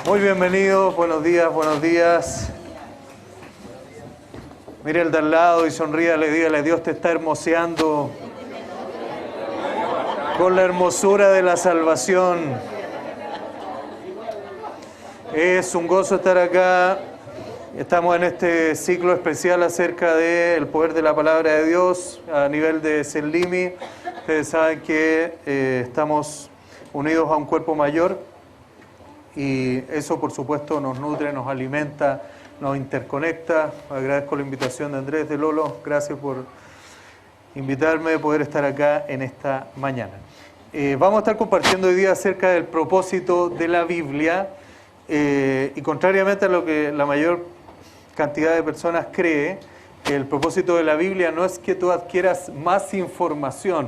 Muy bienvenidos, buenos días, buenos días. Mire el de al lado y sonríale, dígale, Dios te está hermoseando con la hermosura de la salvación. Es un gozo estar acá. Estamos en este ciclo especial acerca del poder de la palabra de Dios a nivel de Selimi. Ustedes saben que estamos unidos a un cuerpo mayor y eso por supuesto nos nutre, nos alimenta, nos interconecta. Agradezco la invitación de Andrés, de Lolo. Gracias por invitarme a poder estar acá en esta mañana. Vamos a estar compartiendo hoy día acerca del propósito de la Biblia y contrariamente a lo que la mayor cantidad de personas cree, el propósito de la Biblia no es que tú adquieras más información,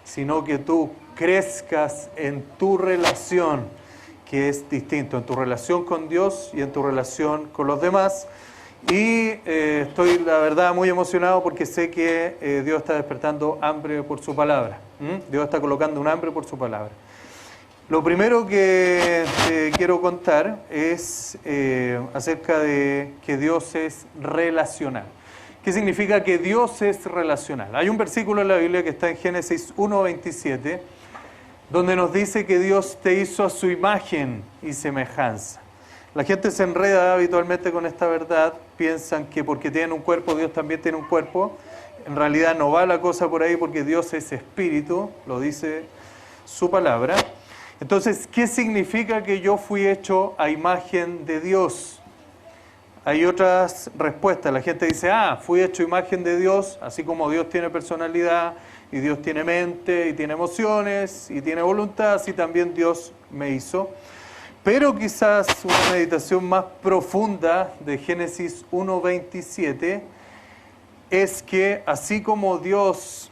sino que tú crezcas en tu relación, que es distinto, en tu relación con Dios y en tu relación con los demás. Y estoy, la verdad, muy emocionado porque sé que Dios está despertando hambre por su palabra. Dios está colocando un hambre por su palabra. Lo primero que quiero contar es acerca de que Dios es relacional. ¿Qué significa que Dios es relacional? Hay un versículo en la Biblia que está en Génesis 1:27, donde nos dice que Dios te hizo a su imagen y semejanza. La gente se enreda habitualmente con esta verdad, piensan que porque tienen un cuerpo, Dios también tiene un cuerpo. En realidad no va la cosa por ahí porque Dios es espíritu, lo dice su palabra. Entonces, ¿qué significa que yo fui hecho a imagen de Dios? Hay otras respuestas. La gente dice, fui hecho a imagen de Dios, así como Dios tiene personalidad, y Dios tiene mente, y tiene emociones, y tiene voluntad, así también Dios me hizo. Pero quizás una meditación más profunda de Génesis 1:27 es que así como Dios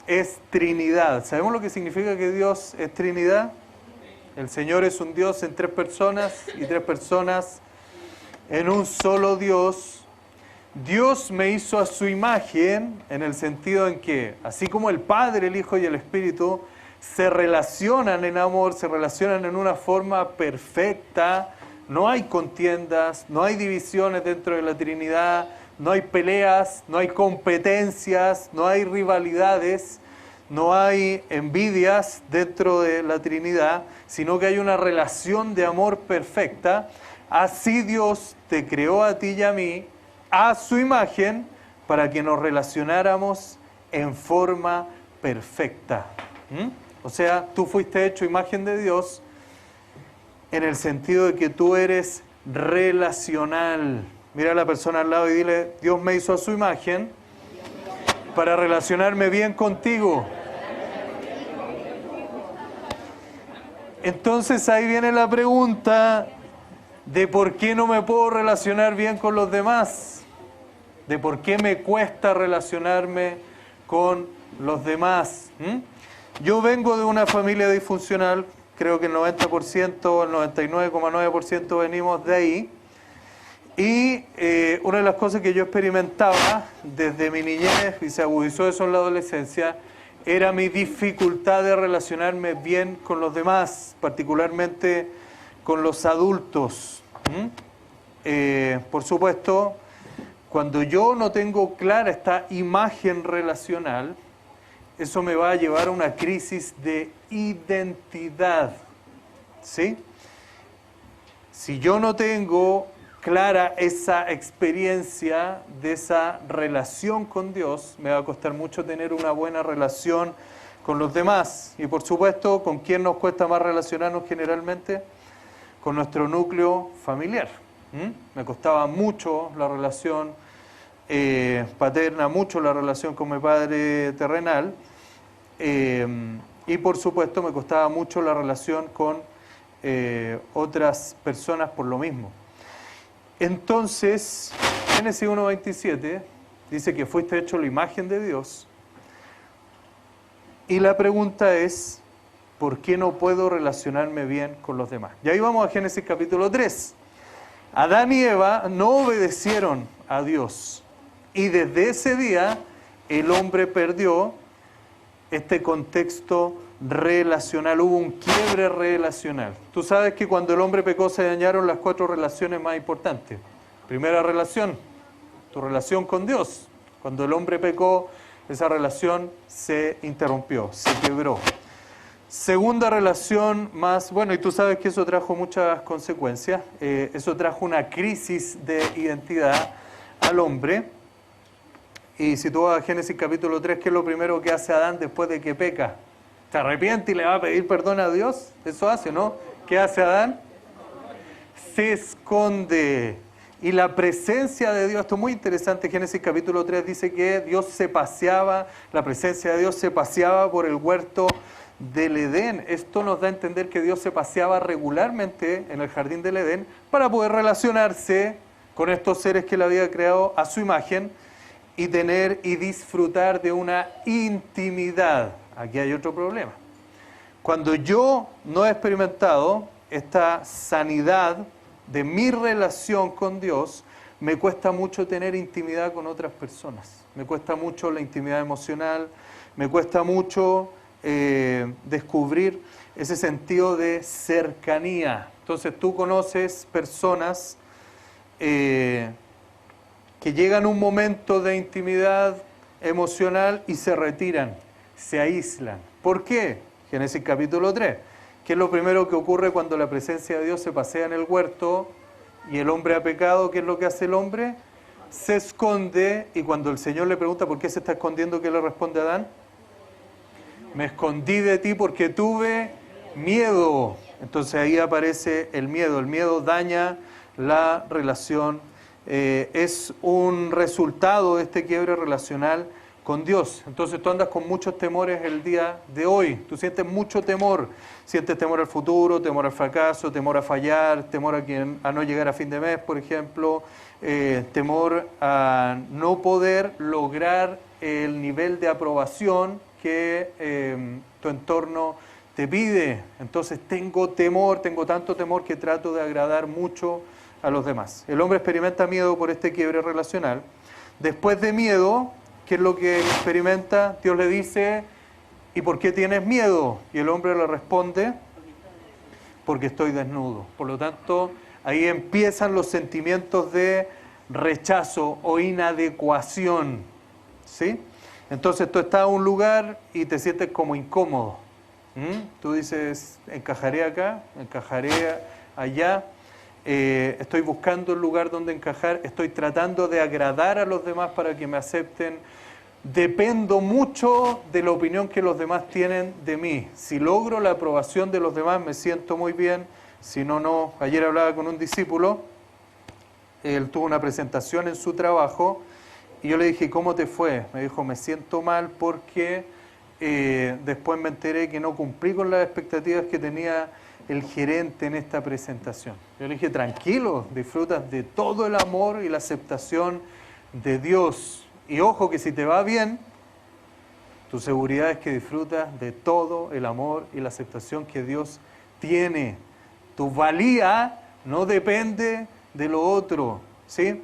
es Trinidad, ¿sabemos lo que significa que Dios es Trinidad? El Señor es un Dios en tres personas y tres personas en un solo Dios. Dios me hizo a su imagen en el sentido en que, así como el Padre, el Hijo y el Espíritu se relacionan en amor, se relacionan en una forma perfecta, no hay contiendas, no hay divisiones dentro de la Trinidad, no hay peleas, no hay competencias, no hay rivalidades, no hay envidias dentro de la Trinidad, sino que hay una relación de amor perfecta. Así Dios te creó a ti y a mí a su imagen para que nos relacionáramos en forma perfecta. O sea, tú fuiste hecho imagen de Dios en el sentido de que tú eres relacional. Mira a la persona al lado y dile, Dios me hizo a su imagen para relacionarme bien contigo. Entonces ahí viene la pregunta de por qué no me puedo relacionar bien con los demás, de por qué me cuesta relacionarme con los demás. Yo vengo de una familia disfuncional, creo que el 90%, el 99,9% venimos de ahí, y una de las cosas que yo experimentaba desde mi niñez, y se agudizó eso en la adolescencia, era mi dificultad de relacionarme bien con los demás, particularmente con los adultos. Por supuesto, cuando yo no tengo clara esta imagen relacional, eso me va a llevar a una crisis de identidad, ¿sí? Si yo no tengo clara esa experiencia de esa relación con Dios, me va a costar mucho tener una buena relación con los demás. Y por supuesto, ¿con quién nos cuesta más relacionarnos generalmente? Con nuestro núcleo familiar. Me costaba mucho la relación paterna, mucho la relación con mi padre terrenal, y por supuesto me costaba mucho la relación con otras personas por lo mismo. Entonces, Génesis 1:27 dice que fuiste hecho a la imagen de Dios, y la pregunta es, ¿por qué no puedo relacionarme bien con los demás? Y ahí vamos a Génesis capítulo 3. Adán y Eva no obedecieron a Dios, y desde ese día el hombre perdió este contexto relacional, hubo un quiebre relacional. Tú sabes que cuando el hombre pecó se dañaron las 4 relaciones más importantes. Primera relación, tu relación con Dios. Cuando el hombre pecó, esa relación se interrumpió, se quebró. Segunda relación más, bueno, y tú sabes que eso trajo muchas consecuencias. Eso trajo una crisis de identidad al hombre. Y si tú vas a Génesis capítulo 3, ¿qué es lo primero que hace Adán después de que peca? ¿Se arrepiente y le va a pedir perdón a Dios? Eso hace, ¿no? ¿Qué hace Adán? Se esconde. Y la presencia de Dios, esto es muy interesante, Génesis capítulo 3 dice que Dios se paseaba, la presencia de Dios se paseaba por el huerto del Edén. Esto nos da a entender que Dios se paseaba regularmente en el jardín del Edén para poder relacionarse con estos seres que Él había creado a su imagen y tener y disfrutar de una intimidad. Aquí hay otro problema. Cuando yo no he experimentado esta sanidad de mi relación con Dios, me cuesta mucho tener intimidad con otras personas. Me cuesta mucho la intimidad emocional, me cuesta mucho descubrir ese sentido de cercanía. Entonces tú conoces personas que llegan a un momento de intimidad emocional y se retiran, se aíslan. ¿Por qué? Génesis capítulo 3. ¿Qué es lo primero que ocurre cuando la presencia de Dios se pasea en el huerto y el hombre ha pecado? ¿Qué es lo que hace el hombre? Se esconde, y cuando el Señor le pregunta por qué se está escondiendo, ¿qué le responde a Adán? Me escondí de ti porque tuve miedo. Entonces ahí aparece el miedo. El miedo daña la relación. Es un resultado de este quiebre relacional con Dios. Entonces tú andas con muchos temores el día de hoy. Tú sientes mucho temor. Sientes temor al futuro, temor al fracaso, temor a fallar, temor a no llegar a fin de mes, por ejemplo, temor a no poder lograr el nivel de aprobación que tu entorno te pide. Entonces tengo temor, tengo tanto temor que trato de agradar mucho a los demás. El hombre experimenta miedo por este quiebre relacional. Después de miedo, ¿qué es lo que experimenta? Dios le dice, ¿y por qué tienes miedo? Y el hombre le responde, porque estoy desnudo. Por lo tanto, ahí empiezan los sentimientos de rechazo o inadecuación, ¿sí? Entonces tú estás en un lugar y te sientes como incómodo. Tú dices, encajaré acá, encajaré allá. Estoy buscando un lugar donde encajar, estoy tratando de agradar a los demás para que me acepten. Dependo mucho de la opinión que los demás tienen de mí. Si logro la aprobación de los demás, me siento muy bien. Si no, no. Ayer hablaba con un discípulo, él tuvo una presentación en su trabajo, y yo le dije, ¿cómo te fue? Me dijo, me siento mal porque después me enteré que no cumplí con las expectativas que tenía el gerente en esta presentación. Yo le dije, tranquilo, disfrutas de todo el amor y la aceptación de Dios. Y ojo que si te va bien, tu seguridad es que disfrutas de todo el amor y la aceptación que Dios tiene. Tu valía no depende de lo otro, ¿sí?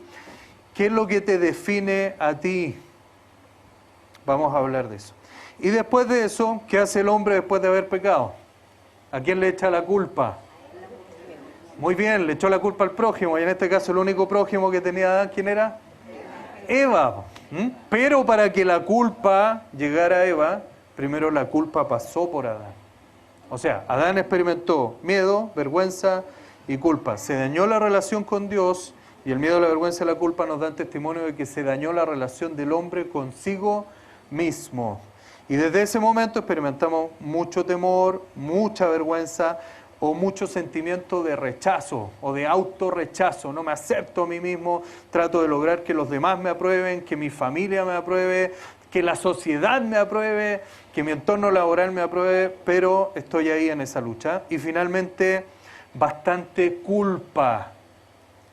¿Qué es lo que te define a ti? Vamos a hablar de eso. Y después de eso, ¿qué hace el hombre después de haber pecado? ¿A quién le echa la culpa? Muy bien, le echó la culpa al prójimo, y en este caso el único prójimo que tenía Adán, ¿quién era? Eva. Pero para que la culpa llegara a Eva, primero la culpa pasó por Adán. O sea, Adán experimentó miedo, vergüenza y culpa. Se dañó la relación con Dios, y el miedo, la vergüenza y la culpa nos dan testimonio de que se dañó la relación del hombre consigo mismo. Y desde ese momento experimentamos mucho temor, mucha vergüenza o mucho sentimiento de rechazo o de autorrechazo. No me acepto a mí mismo, trato de lograr que los demás me aprueben, que mi familia me apruebe, que la sociedad me apruebe, que mi entorno laboral me apruebe, pero estoy ahí en esa lucha. Y finalmente, bastante culpa.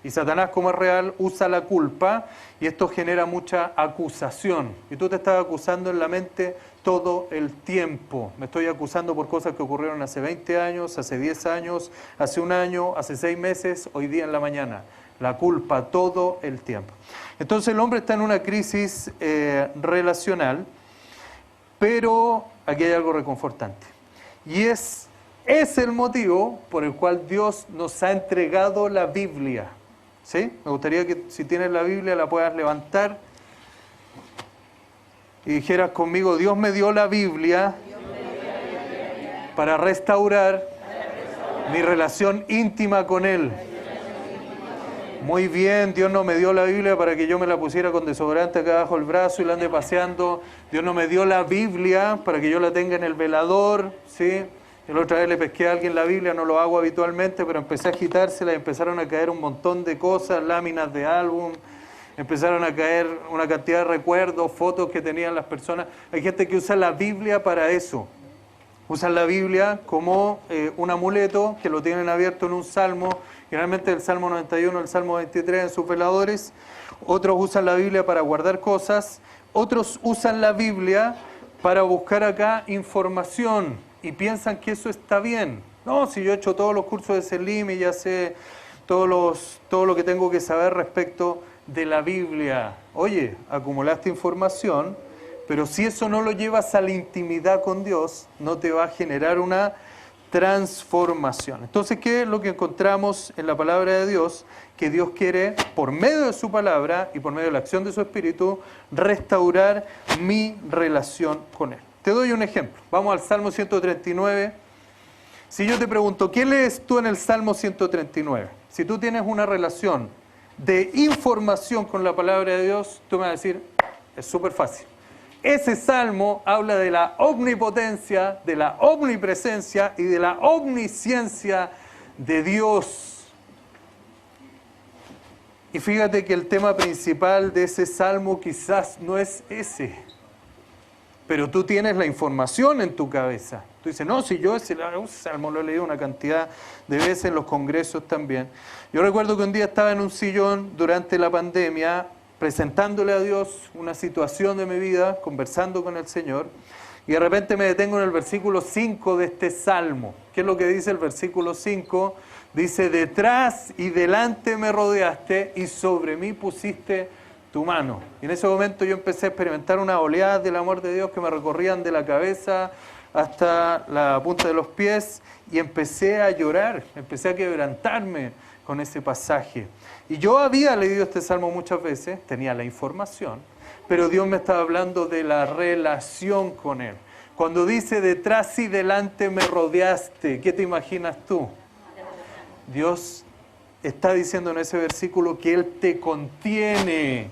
Y Satanás, como es real, usa la culpa, y esto genera mucha acusación. Y tú te estás acusando en la mente todo el tiempo. Me estoy acusando por cosas que ocurrieron hace 20 años, hace 10 años, hace un año, hace 6 meses, hoy día en la mañana. La culpa todo el tiempo. Entonces el hombre está en una crisis relacional, Pero aquí hay algo reconfortante. Y es el motivo por el cual Dios nos ha entregado la Biblia. ¿Sí? Me gustaría que si tienes la Biblia la puedas levantar y dijeras conmigo: Dios me dio la Biblia para restaurar mi relación íntima con Él. Muy bien, Dios no me dio la Biblia para que yo me la pusiera con desodorante acá abajo el brazo y la ande paseando. Dios no me dio la Biblia para que yo la tenga en el velador, ¿sí? Yo la otra vez le pesqué a alguien la Biblia, no lo hago habitualmente, pero empecé a agitársela y empezaron a caer un montón de cosas, láminas de álbum, empezaron a caer una cantidad de recuerdos, fotos que tenían las personas. Hay gente que usa la Biblia para eso. Usan la Biblia como un amuleto, que lo tienen abierto en un salmo, generalmente el Salmo 91, el Salmo 23 en sus veladores. Otros usan la Biblia para guardar cosas. Otros usan la Biblia para buscar acá información y piensan que eso está bien. No, si yo he hecho todos los cursos de Selim y ya sé todo lo que tengo que saber respecto de la Biblia. Oye, acumulaste información, pero si eso no lo llevas a la intimidad con Dios, no te va a generar una transformación. Entonces, ¿qué es lo que encontramos en la palabra de Dios? Que Dios quiere, por medio de su palabra y por medio de la acción de su Espíritu, restaurar mi relación con Él. Te doy un ejemplo. Vamos al Salmo 139. Si yo te pregunto, ¿qué lees tú en el Salmo 139? Si tú tienes una relación de información con la palabra de Dios, tú me vas a decir, es súper fácil. Ese salmo habla de la omnipotencia, de la omnipresencia y de la omnisciencia de Dios. Y fíjate que el tema principal de ese salmo quizás no es ese, pero tú tienes la información en tu cabeza. Tú dices, no, si yo ese salmo lo he leído una cantidad de veces en los congresos también. Yo recuerdo que un día estaba en un sillón durante la pandemia, presentándole a Dios una situación de mi vida, conversando con el Señor, y de repente me detengo en el versículo 5 de este salmo. ¿Qué es lo que dice el versículo 5? Dice, detrás y delante me rodeaste y sobre mí pusiste tu mano. Y en ese momento yo empecé a experimentar una oleada del amor de Dios que me recorrían de la cabeza hasta la punta de los pies, y empecé a llorar, empecé a quebrantarme con ese pasaje. Y yo había leído este salmo muchas veces, tenía la información, pero Dios me estaba hablando de la relación con Él. Cuando dice detrás y delante me rodeaste, ¿qué te imaginas tú? Dios está diciendo en ese versículo que Él te contiene,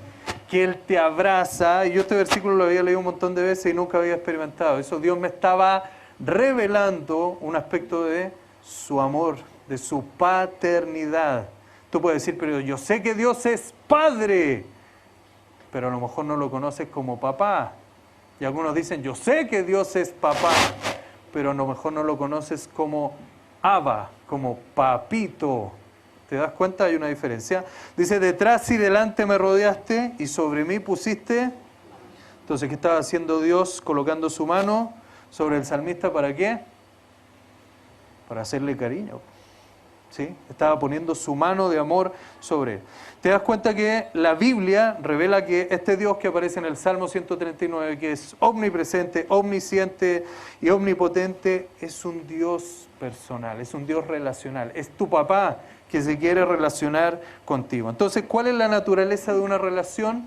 que Él te abraza. Y yo este versículo lo había leído un montón de veces y nunca había experimentado eso. Dios me estaba revelando un aspecto de su amor, de su paternidad. Tú puedes decir, pero yo sé que Dios es Padre, pero a lo mejor no lo conoces como papá. Y algunos dicen, yo sé que Dios es papá, pero a lo mejor no lo conoces como Abba, como papito. ¿Te das cuenta? Hay una diferencia. Dice, detrás y delante me rodeaste y sobre mí pusiste. Entonces, ¿qué estaba haciendo Dios colocando su mano sobre el salmista? ¿Para qué? Para hacerle cariño. ¿Sí? Estaba poniendo su mano de amor sobre él. Te das cuenta que la Biblia revela que este Dios que aparece en el Salmo 139, que es omnipresente, omnisciente y omnipotente, es un Dios personal, es un Dios relacional, es tu papá que se quiere relacionar contigo. Entonces, ¿cuál es la naturaleza de una relación?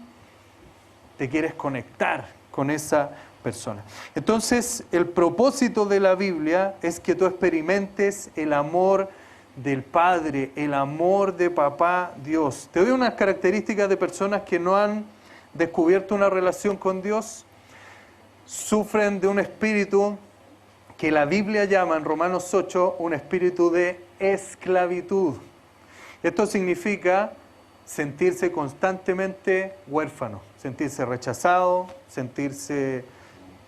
Te quieres conectar con esa persona. Entonces, el propósito de la Biblia es que tú experimentes el amor del Padre, el amor de Papá Dios. Te doy unas características de personas que no han descubierto una relación con Dios. Sufren de un espíritu que la Biblia llama en Romanos 8 un espíritu de esclavitud. Esto significa sentirse constantemente huérfano, sentirse rechazado, sentirse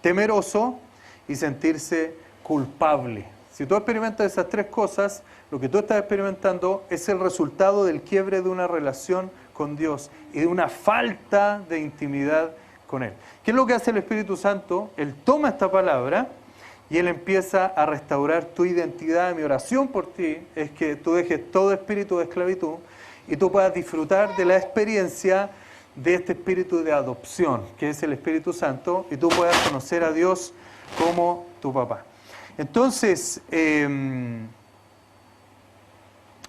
temeroso y sentirse culpable. Si tú experimentas esas tres cosas, lo que tú estás experimentando es el resultado del quiebre de una relación con Dios y de una falta de intimidad con Él. ¿Qué es lo que hace el Espíritu Santo? Él toma esta palabra y Él empieza a restaurar tu identidad. Mi oración por ti es que tú dejes todo espíritu de esclavitud y tú puedas disfrutar de la experiencia de este espíritu de adopción, que es el Espíritu Santo, y tú puedas conocer a Dios como tu papá. Entonces,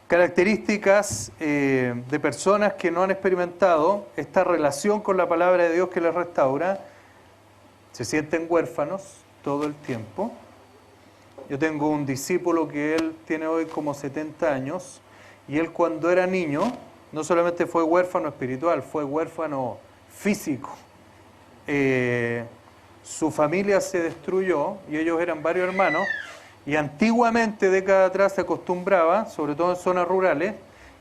características de personas que no han experimentado esta relación con la palabra de Dios que les restaura: se sienten huérfanos todo el tiempo. Yo tengo un discípulo que él tiene hoy como 70 años, y él cuando era niño no solamente fue huérfano espiritual, fue huérfano físico. Su familia se destruyó y ellos eran varios hermanos, y antiguamente, décadas atrás, se acostumbraba, sobre todo en zonas rurales,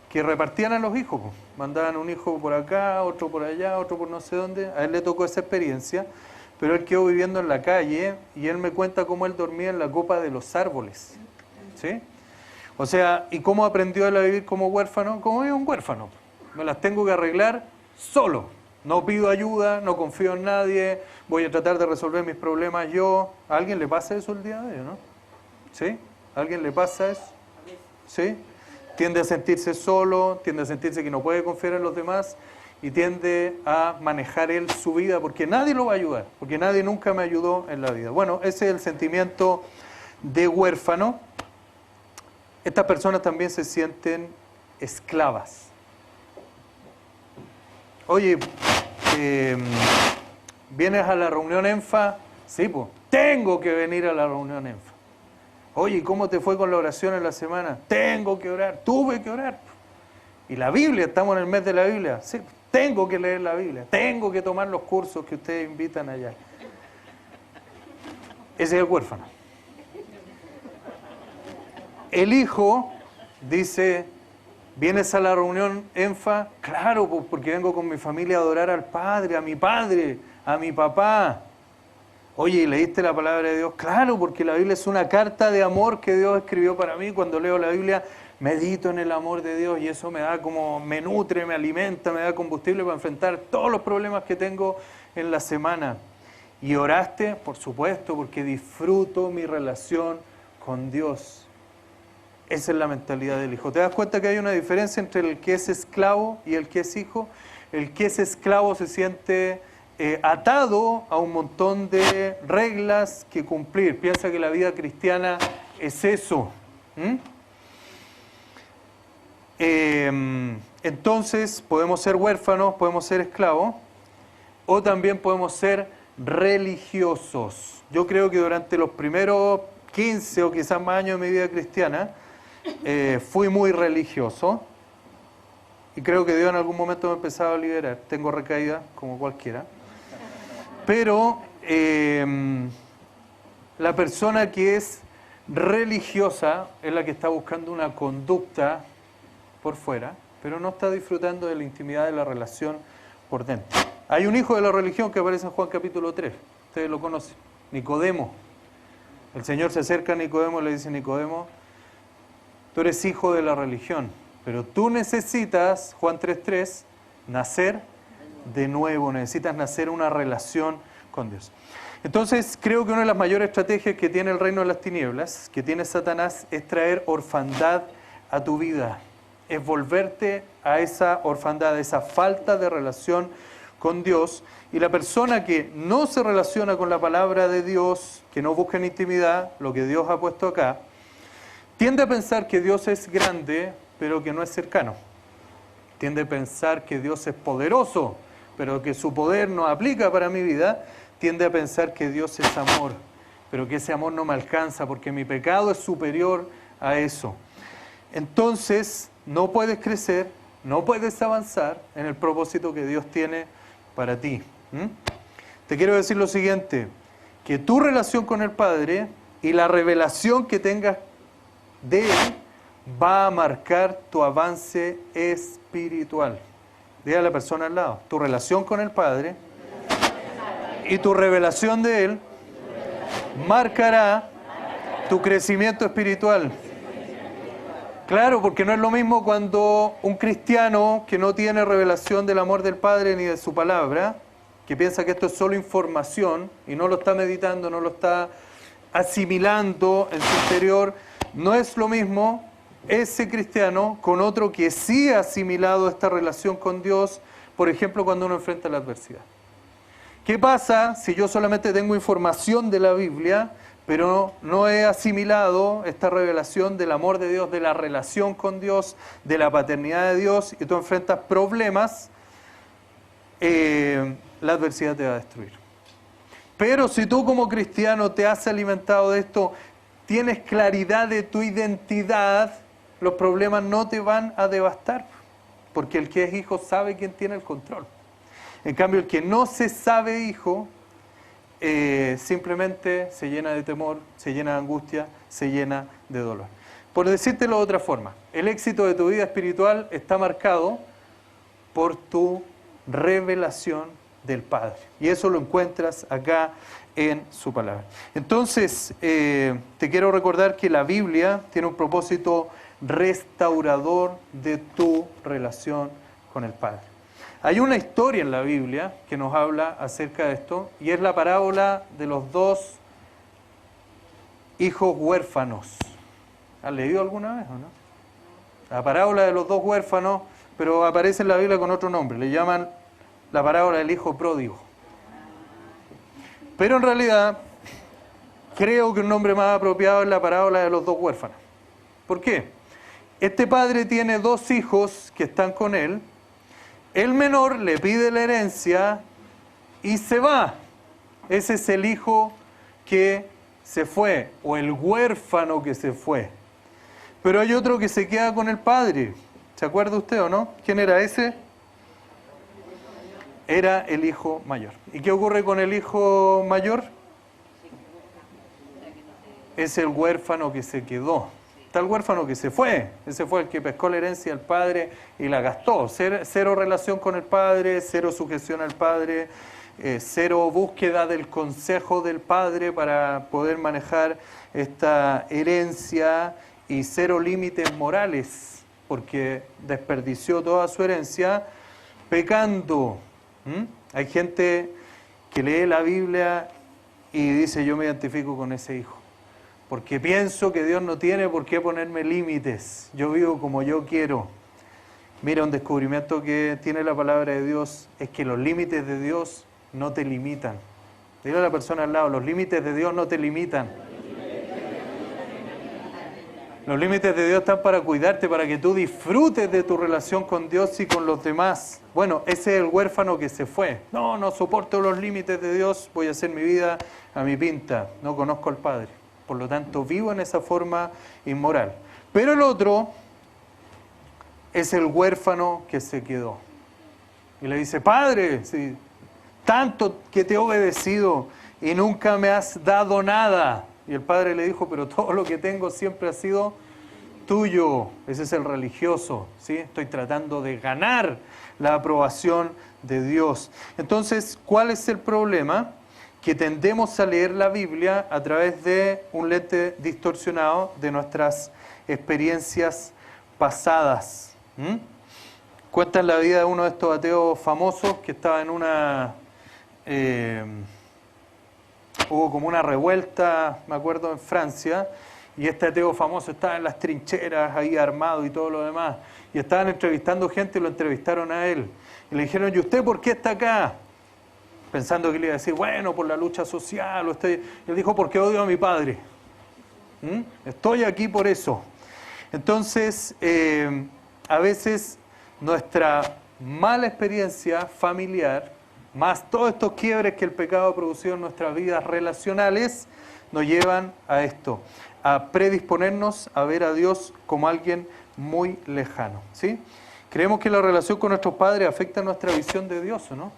que repartían a los hijos. Mandaban un hijo por acá, otro por allá, otro por no sé dónde. A él le tocó esa experiencia, pero él quedó viviendo en la calle y él me cuenta cómo él dormía en la copa de los árboles. ¿Sí? O sea, ¿y cómo aprendió él a vivir como huérfano? Como es un huérfano. Me las tengo que arreglar solo. No pido ayuda, no confío en nadie, voy a tratar de resolver mis problemas yo. ¿A alguien le pasa eso el día de hoy, no? ¿Sí? ¿A alguien le pasa eso? ¿Sí? Tiende a sentirse solo, tiende a sentirse que no puede confiar en los demás y tiende a manejar él su vida porque nadie lo va a ayudar, porque nadie nunca me ayudó en la vida. Bueno, ese es el sentimiento de huérfano. Estas personas también se sienten esclavas. Oye, ¿vienes a la reunión ENFA? Sí, pues, tengo que venir a la reunión ENFA. Oye, ¿cómo te fue con la oración en la semana? Tengo que orar, tuve que orar. Y la Biblia, estamos en el mes de la Biblia. Sí, tengo que leer la Biblia, tengo que tomar los cursos que ustedes invitan allá. Ese es el huérfano. El hijo dice: ¿vienes a la reunión ENFA? Claro, pues porque vengo con mi familia a adorar al Padre, a mi papá. Oye, ¿leíste la palabra de Dios? Claro, porque la Biblia es una carta de amor que Dios escribió para mí. Cuando leo la Biblia, medito en el amor de Dios y eso me da me nutre, me alimenta, me da combustible para enfrentar todos los problemas que tengo en la semana. ¿Y oraste? Por supuesto, porque disfruto mi relación con Dios. Esa es la mentalidad del hijo. ¿Te das cuenta que hay una diferencia entre el que es esclavo y el que es hijo? El que es esclavo se siente atado a un montón de reglas que cumplir. Piensa que la vida cristiana es eso. Entonces podemos ser huérfanos, podemos ser esclavos, o también podemos ser religiosos. Yo creo que durante los primeros 15 o quizás más años de mi vida cristiana fui muy religioso y creo que Dios en algún momento me empezaba a liberar. Tengo recaída como cualquiera, pero la persona que es religiosa es la que está buscando una conducta por fuera, pero no está disfrutando de la intimidad de la relación por dentro. Hay un hijo de la religión que aparece en Juan capítulo 3, ustedes lo conocen, Nicodemo. El Señor se acerca a Nicodemo y le dice: Nicodemo, tú eres hijo de la religión, pero tú necesitas, Juan 3:3, nacer de nuevo, necesitas nacer una relación con Dios. Entonces, creo que una de las mayores estrategias que tiene el reino de las tinieblas, que tiene Satanás, es traer orfandad a tu vida. Es volverte a esa orfandad, a esa falta de relación con Dios. Y la persona que no se relaciona con la palabra de Dios, que no busca en intimidad lo que Dios ha puesto acá, tiende a pensar que Dios es grande, pero que no es cercano. Tiende a pensar que Dios es poderoso, pero que su poder no aplica para mi vida. Tiende a pensar que Dios es amor, pero que ese amor no me alcanza porque mi pecado es superior a eso. Entonces, no puedes crecer, no puedes avanzar en el propósito que Dios tiene para ti. Te quiero decir lo siguiente, que tu relación con el Padre y la revelación que tengas de Él va a marcar tu avance espiritual. Dile a la persona al lado, tu relación con el Padre y tu revelación de Él marcará tu crecimiento espiritual. Claro, porque no es lo mismo cuando un cristiano que no tiene revelación del amor del Padre ni de su palabra, que piensa que esto es solo información y no lo está meditando, no lo está asimilando en su interior, no es lo mismo ese cristiano con otro que sí ha asimilado esta relación con Dios, por ejemplo, cuando uno enfrenta la adversidad. ¿Qué pasa si yo solamente tengo información de la Biblia, pero no he asimilado esta revelación del amor de Dios, de la relación con Dios, de la paternidad de Dios, y tú enfrentas problemas? La adversidad te va a destruir. Pero si tú como cristiano te has alimentado de esto, tienes claridad de tu identidad, los problemas no te van a devastar, porque el que es hijo sabe quién tiene el control. En cambio, el que no se sabe hijo, simplemente se llena de temor, se llena de angustia, se llena de dolor. Por decírtelo de otra forma, el éxito de tu vida espiritual está marcado por tu revelación del Padre. Y eso lo encuentras acá en su palabra. Entonces, te quiero recordar que la Biblia tiene un propósito restaurador de tu relación con el Padre. Hay una historia en la Biblia que nos habla acerca de esto, y es la parábola de los dos hijos huérfanos. ¿Has leído alguna vez o no? La parábola de los dos huérfanos, pero aparece en la Biblia con otro nombre. Le llaman la parábola del hijo pródigo. Pero en realidad, creo que un nombre más apropiado es la parábola de los dos huérfanos. ¿Por qué? Este padre tiene dos hijos que están con él. El menor le pide la herencia y se va. Ese es el hijo que se fue, o el huérfano que se fue. Pero hay otro que se queda con el padre. ¿Se acuerda usted o no? ¿Quién era ese? Era el hijo mayor. ¿Y qué ocurre con el hijo mayor? Es el huérfano que se quedó. Está el huérfano que se fue. Ese fue el que pescó la herencia del padre y la gastó. Cero relación con el padre, cero sujeción al padre, cero búsqueda del consejo del padre para poder manejar esta herencia, y cero límites morales, porque desperdició toda su herencia pecando. Hay gente que lee la Biblia y dice: yo me identifico con ese hijo, porque pienso que Dios no tiene por qué ponerme límites, yo vivo como yo quiero. Mira, un descubrimiento que tiene la palabra de Dios es que los límites de Dios no te limitan. Dile a la persona al lado: los límites de Dios no te limitan. Los límites de Dios están para cuidarte, para que tú disfrutes de tu relación con Dios y con los demás. Bueno, ese es el huérfano que se fue. No soporto los límites de Dios, voy a hacer mi vida a mi pinta. No conozco al Padre. Por lo tanto, vivo en esa forma inmoral. Pero el otro es el huérfano que se quedó. Y le dice: Padre, sí, tanto que te he obedecido y nunca me has dado nada. Y el padre le dijo: pero todo lo que tengo siempre ha sido tuyo. Ese es el religioso, ¿sí? Estoy tratando de ganar la aprobación de Dios. Entonces, ¿cuál es el problema? Que tendemos a leer la Biblia a través de un lente distorsionado de nuestras experiencias pasadas. Cuentan la vida de uno de estos ateos famosos que estaba en una... hubo como una revuelta, me acuerdo, en Francia, y este ateo famoso estaba en las trincheras ahí armado y todo lo demás, y estaban entrevistando gente y lo entrevistaron a él, y le dijeron: ¿y usted por qué está acá? Pensando que le iba a decir: bueno, por la lucha social, y él dijo: porque odio a mi padre. Estoy aquí por eso. Entonces, a veces nuestra mala experiencia familiar, más todos estos quiebres que el pecado ha producido en nuestras vidas relacionales, nos llevan a esto, a predisponernos a ver a Dios como alguien muy lejano, ¿sí? Creemos que la relación con nuestros padres afecta nuestra visión de Dios, ¿o no?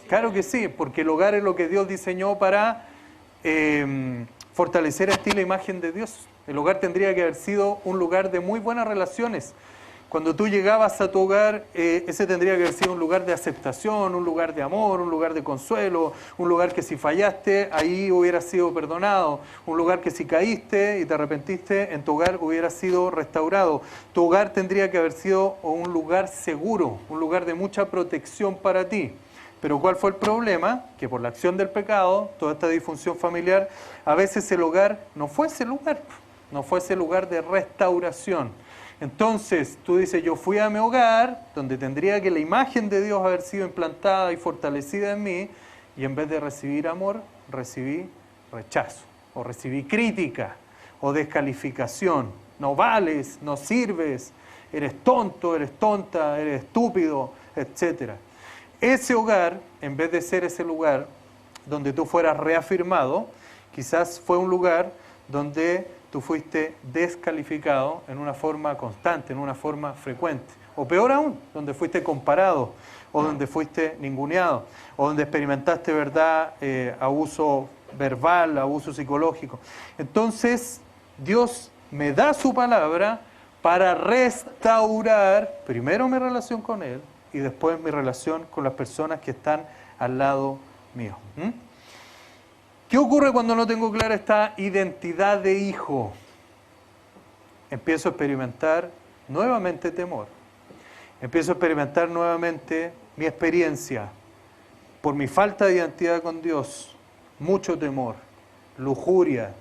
Claro que sí, porque el hogar es lo que Dios diseñó para fortalecer a ti la imagen de Dios. El hogar tendría que haber sido un lugar de muy buenas relaciones. Cuando tú llegabas a tu hogar, ese tendría que haber sido un lugar de aceptación, un lugar de amor, un lugar de consuelo, un lugar que si fallaste, ahí hubieras sido perdonado, un lugar que si caíste y te arrepentiste, en tu hogar hubiera sido restaurado. Tu hogar tendría que haber sido un lugar seguro, un lugar de mucha protección para ti. Pero ¿cuál fue el problema? Que por la acción del pecado, toda esta disfunción familiar, a veces el hogar no fue ese lugar de restauración. Entonces, tú dices, yo fui a mi hogar, donde tendría que la imagen de Dios haber sido implantada y fortalecida en mí, y en vez de recibir amor, recibí rechazo, o recibí crítica, o descalificación. No vales, no sirves, eres tonto, eres tonta, eres estúpido, etc. Ese hogar, en vez de ser ese lugar donde tú fueras reafirmado, quizás fue un lugar donde tú fuiste descalificado en una forma constante, en una forma frecuente. O peor aún, donde fuiste comparado, o donde fuiste ninguneado, o donde experimentaste, ¿verdad?, abuso verbal, abuso psicológico. Entonces, Dios me da su palabra para restaurar primero mi relación con Él y después mi relación con las personas que están al lado mío. ¿Qué ocurre cuando no tengo clara esta identidad de hijo? Empiezo a experimentar nuevamente temor. Empiezo a experimentar nuevamente mi experiencia. Por mi falta de identidad con Dios, mucho temor, lujuria,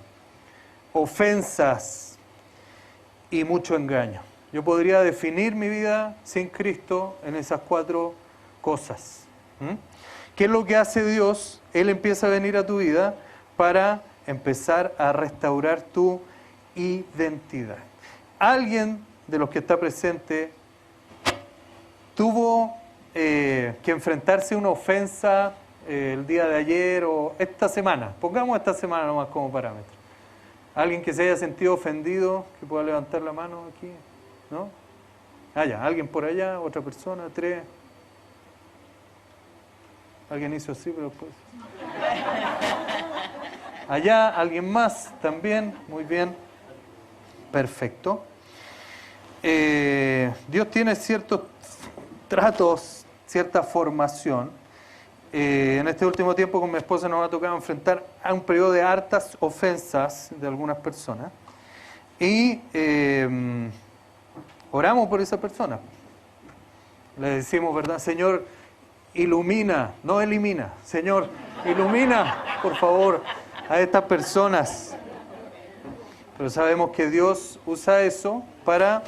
ofensas y mucho engaño. Yo podría definir mi vida sin Cristo en esas 4 cosas. ¿Qué es lo que hace Dios? Él empieza a venir a tu vida para empezar a restaurar tu identidad. Alguien de los que está presente tuvo que enfrentarse a una ofensa el día de ayer o esta semana. Pongamos esta semana nomás como parámetro. ¿Alguien que se haya sentido ofendido, que pueda levantar la mano aquí? ¿No? Ya, alguien por allá, otra persona, 3. Alguien hizo así, pero después. Allá, alguien más también, muy bien. Perfecto. Dios tiene ciertos tratos, cierta formación. En este último tiempo con mi esposa nos ha tocado enfrentar a un periodo de hartas ofensas de algunas personas. Y oramos por esa persona. Le decimos, ¿verdad? Señor, ilumina, no elimina. Señor, ilumina, por favor, a estas personas. Pero sabemos que Dios usa eso para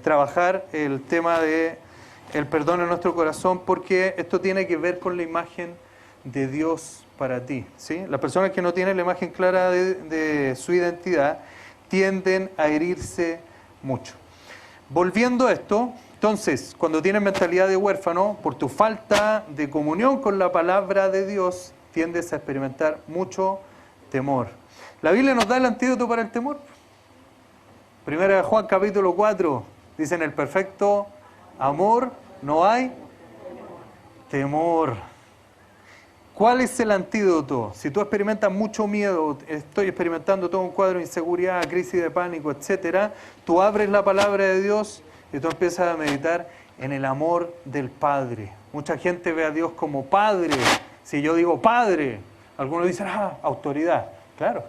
trabajar el tema de el perdón en nuestro corazón, porque esto tiene que ver con la imagen de Dios para ti, ¿sí? Las personas que no tienen la imagen clara de su identidad tienden a herirse mucho. Volviendo a esto, entonces, cuando tienes mentalidad de huérfano, por tu falta de comunión con la palabra de Dios, tiendes a experimentar mucho temor. La Biblia nos da el antídoto para el temor. Primera de Juan capítulo 4, dice: en el perfecto amor no hay temor. ¿Cuál es el antídoto? Si tú experimentas mucho miedo, estoy experimentando todo un cuadro de inseguridad, crisis de pánico, etcétera, tú abres la palabra de Dios y tú empiezas a meditar en el amor del Padre. Mucha gente ve a Dios como Padre. Si yo digo Padre, algunos dicen, autoridad. Claro,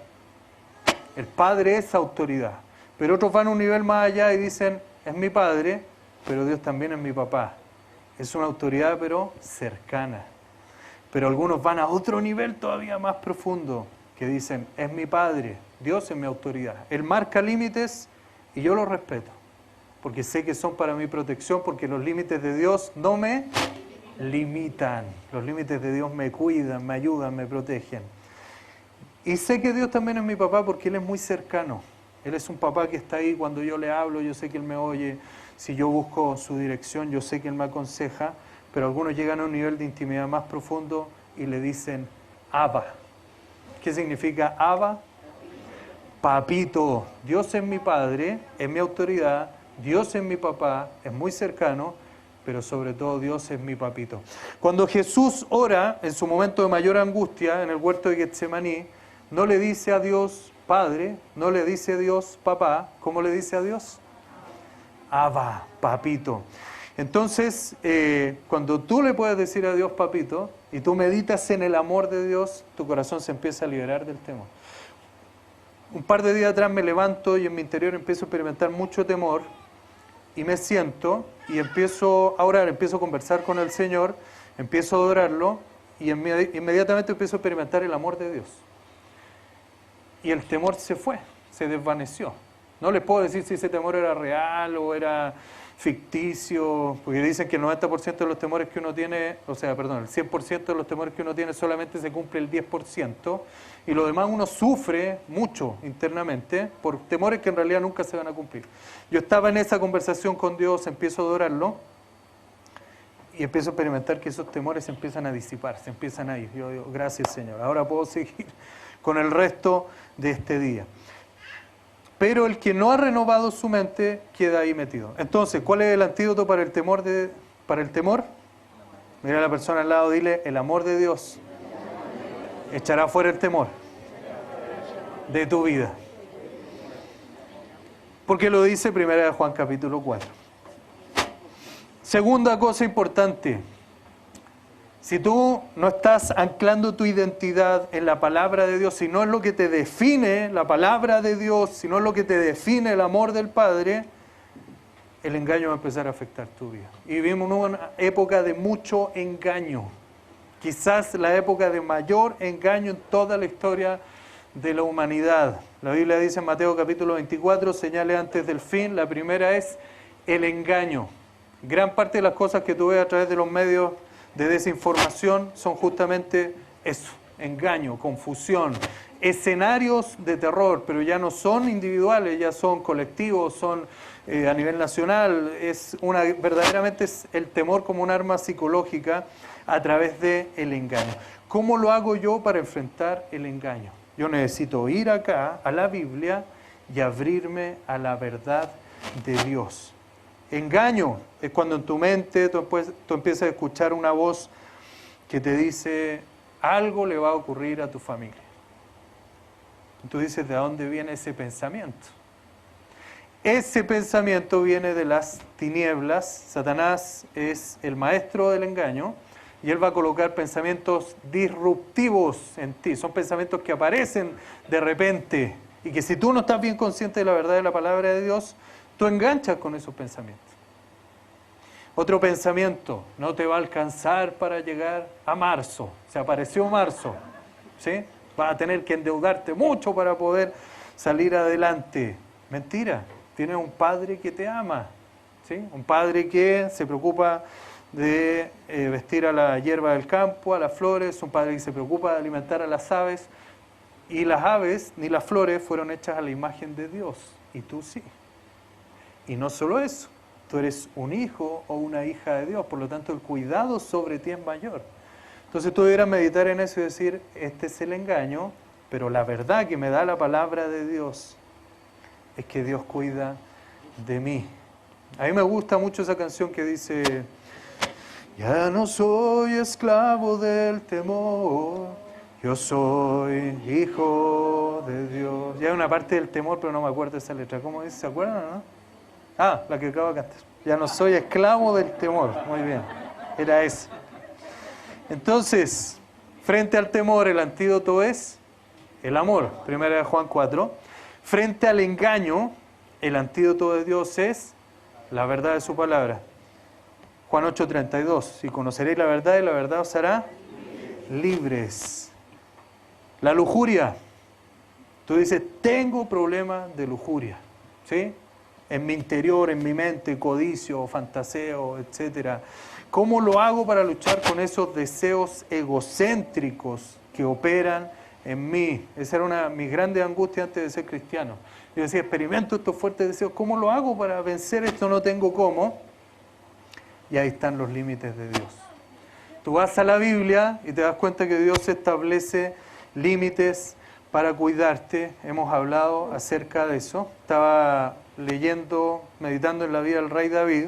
el Padre es autoridad. Pero otros van a un nivel más allá y dicen, es mi Padre, pero Dios también es mi papá. Es una autoridad, pero cercana. Pero algunos van a otro nivel todavía más profundo, que dicen, es mi Padre, Dios es mi autoridad. Él marca límites y yo los respeto, porque sé que son para mi protección, porque los límites de Dios no me limitan. Los límites de Dios me cuidan, me ayudan, me protegen. Y sé que Dios también es mi papá porque Él es muy cercano. Él es un papá que está ahí cuando yo le hablo, yo sé que Él me oye. Si yo busco su dirección, yo sé que Él me aconseja. Pero algunos llegan a un nivel de intimidad más profundo y le dicen Abba. ¿Qué significa Abba? Papito. Dios es mi Padre, es mi autoridad. Dios es mi papá, es muy cercano, pero sobre todo Dios es mi papito. Cuando Jesús ora en su momento de mayor angustia en el huerto de Getsemaní, no le dice a Dios Padre, no le dice a Dios papá. ¿Cómo le dice a Dios? Abba, papito. Entonces, cuando tú le puedes decir a Dios papito y tú meditas en el amor de Dios, tu corazón se empieza a liberar del temor. Un par de días atrás me levanto y en mi interior empiezo a experimentar mucho temor y me siento y empiezo a orar, empiezo a conversar con el Señor, empiezo a adorarlo y inmediatamente empiezo a experimentar el amor de Dios. Y el temor se fue, se desvaneció. No les puedo decir si ese temor era real o era ficticio, porque dicen que el 90% de los temores que uno tiene, o sea, perdón, el 100% de los temores que uno tiene solamente se cumple el 10%, y lo demás uno sufre mucho internamente por temores que en realidad nunca se van a cumplir. Yo estaba en esa conversación con Dios, empiezo a adorarlo, y empiezo a experimentar que esos temores se empiezan a disipar, se empiezan a ir. Yo digo, gracias Señor, ahora puedo seguir con el resto de este día. Pero el que no ha renovado su mente queda ahí metido. Entonces, ¿cuál es el antídoto para el temor? Mira a la persona al lado, dile, el amor de Dios echará fuera el temor de tu vida. Porque lo dice 1 Juan capítulo 4. Segunda cosa importante. Si tú no estás anclando tu identidad en la palabra de Dios, si no es lo que te define la palabra de Dios, si no es lo que te define el amor del Padre, el engaño va a empezar a afectar tu vida. Y vivimos una época de mucho engaño. Quizás la época de mayor engaño en toda la historia de la humanidad. La Biblia dice en Mateo capítulo 24, señales antes del fin. La primera es el engaño. Gran parte de las cosas que tú ves a través de los medios de desinformación son justamente eso, engaño, confusión, escenarios de terror, pero ya no son individuales, ya son colectivos, son a nivel nacional, verdaderamente es el temor como un arma psicológica a través del engaño. ¿Cómo lo hago yo para enfrentar el engaño? Yo necesito ir acá a la Biblia y abrirme a la verdad de Dios. Engaño es cuando en tu mente tú empiezas a escuchar una voz que te dice, algo le va a ocurrir a tu familia. Tú dices, ¿de dónde viene ese pensamiento? Ese pensamiento viene de las tinieblas. Satanás es el maestro del engaño y él va a colocar pensamientos disruptivos en ti. Son pensamientos que aparecen de repente y que si tú no estás bien consciente de la verdad de la palabra de Dios, tú enganchas con esos pensamientos. Otro pensamiento, no te va a alcanzar para llegar a marzo. Se apareció marzo, ¿sí? Vas a tener que endeudarte mucho para poder salir adelante. Mentira, tienes un padre que te ama, ¿sí? Un padre que se preocupa de vestir a la hierba del campo, a las flores, un padre que se preocupa de alimentar a las aves. Y las aves ni las flores fueron hechas a la imagen de Dios, y tú sí. Y no solo eso, tú eres un hijo o una hija de Dios, por lo tanto el cuidado sobre ti es mayor. Entonces tú debieras meditar en eso y decir, este es el engaño, pero la verdad que me da la palabra de Dios es que Dios cuida de mí. A mí me gusta mucho esa canción que dice, ya no soy esclavo del temor, yo soy hijo de Dios. Ya hay una parte del temor, pero no me acuerdo esa letra. ¿Cómo dice? ¿Se acuerdan o no? Ah, la que acabo de cantar. Ya no soy esclavo del temor. Muy bien. Era esa. Entonces, frente al temor, el antídoto es el amor. 1 Juan 4. Frente al engaño, el antídoto de Dios es la verdad de su palabra. Juan 8:32. Y conoceréis la verdad y la verdad os hará libres. La lujuria. Tú dices, tengo problemas de lujuria. ¿Sí? En mi interior, en mi mente, codicio, fantaseo, etcétera. ¿Cómo lo hago para luchar con esos deseos egocéntricos que operan en mí? Esa era una de mis grandes angustias antes de ser cristiano. Yo decía, experimento estos fuertes deseos. ¿Cómo lo hago para vencer esto? No tengo cómo. Y ahí están los límites de Dios. Tú vas a la Biblia y te das cuenta que Dios establece límites para cuidarte. Hemos hablado acerca de eso. Estaba leyendo, meditando en la vida del rey David.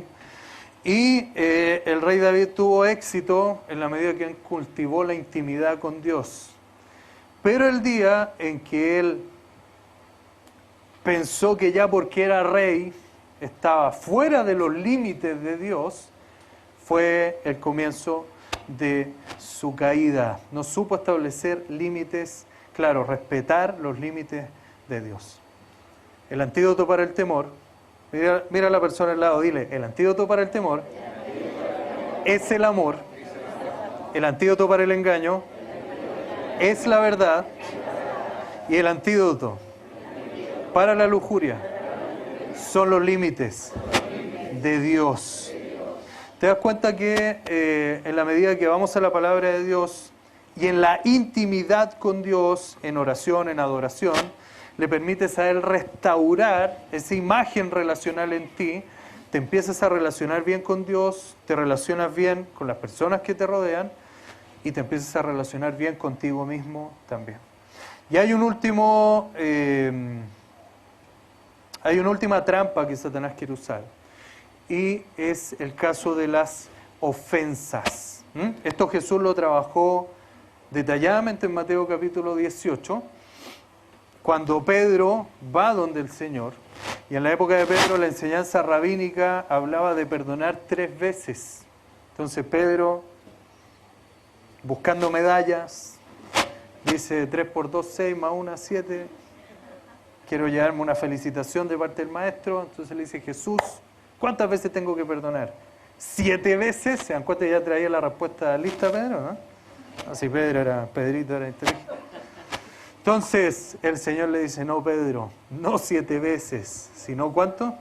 Y el rey David tuvo éxito en la medida que él cultivó la intimidad con Dios. Pero el día en que él pensó que ya porque era rey estaba fuera de los límites de Dios, fue el comienzo de su caída. No supo establecer límites, claro, respetar los límites de Dios. El antídoto para el temor, mira a la persona al lado, dile, el antídoto para el temor es el amor, el antídoto para el engaño es la verdad y el antídoto para la lujuria son los límites de Dios. ¿Te das cuenta que en la medida que vamos a la palabra de Dios y en la intimidad con Dios, en oración, en adoración, le permites a Él restaurar esa imagen relacional en ti, te empiezas a relacionar bien con Dios, te relacionas bien con las personas que te rodean y te empiezas a relacionar bien contigo mismo también. Y hay una última trampa que Satanás quiere usar, y es el caso de las ofensas. Esto Jesús lo trabajó detalladamente en Mateo capítulo 18, cuando Pedro va donde el Señor, y en la época de Pedro la enseñanza rabínica hablaba de perdonar 3 veces. Entonces Pedro, buscando medallas, dice 3 por 2, 6, más 1, 7, quiero llevarme una felicitación de parte del maestro. Entonces le dice: Jesús, ¿cuántas veces tengo que perdonar? 7 veces. ¿Se dan cuenta? Ya traía la respuesta lista Pedro, ¿no? Así Pedrito era inteligente. Entonces el Señor le dice: no, Pedro, no 7 veces, sino ¿cuánto?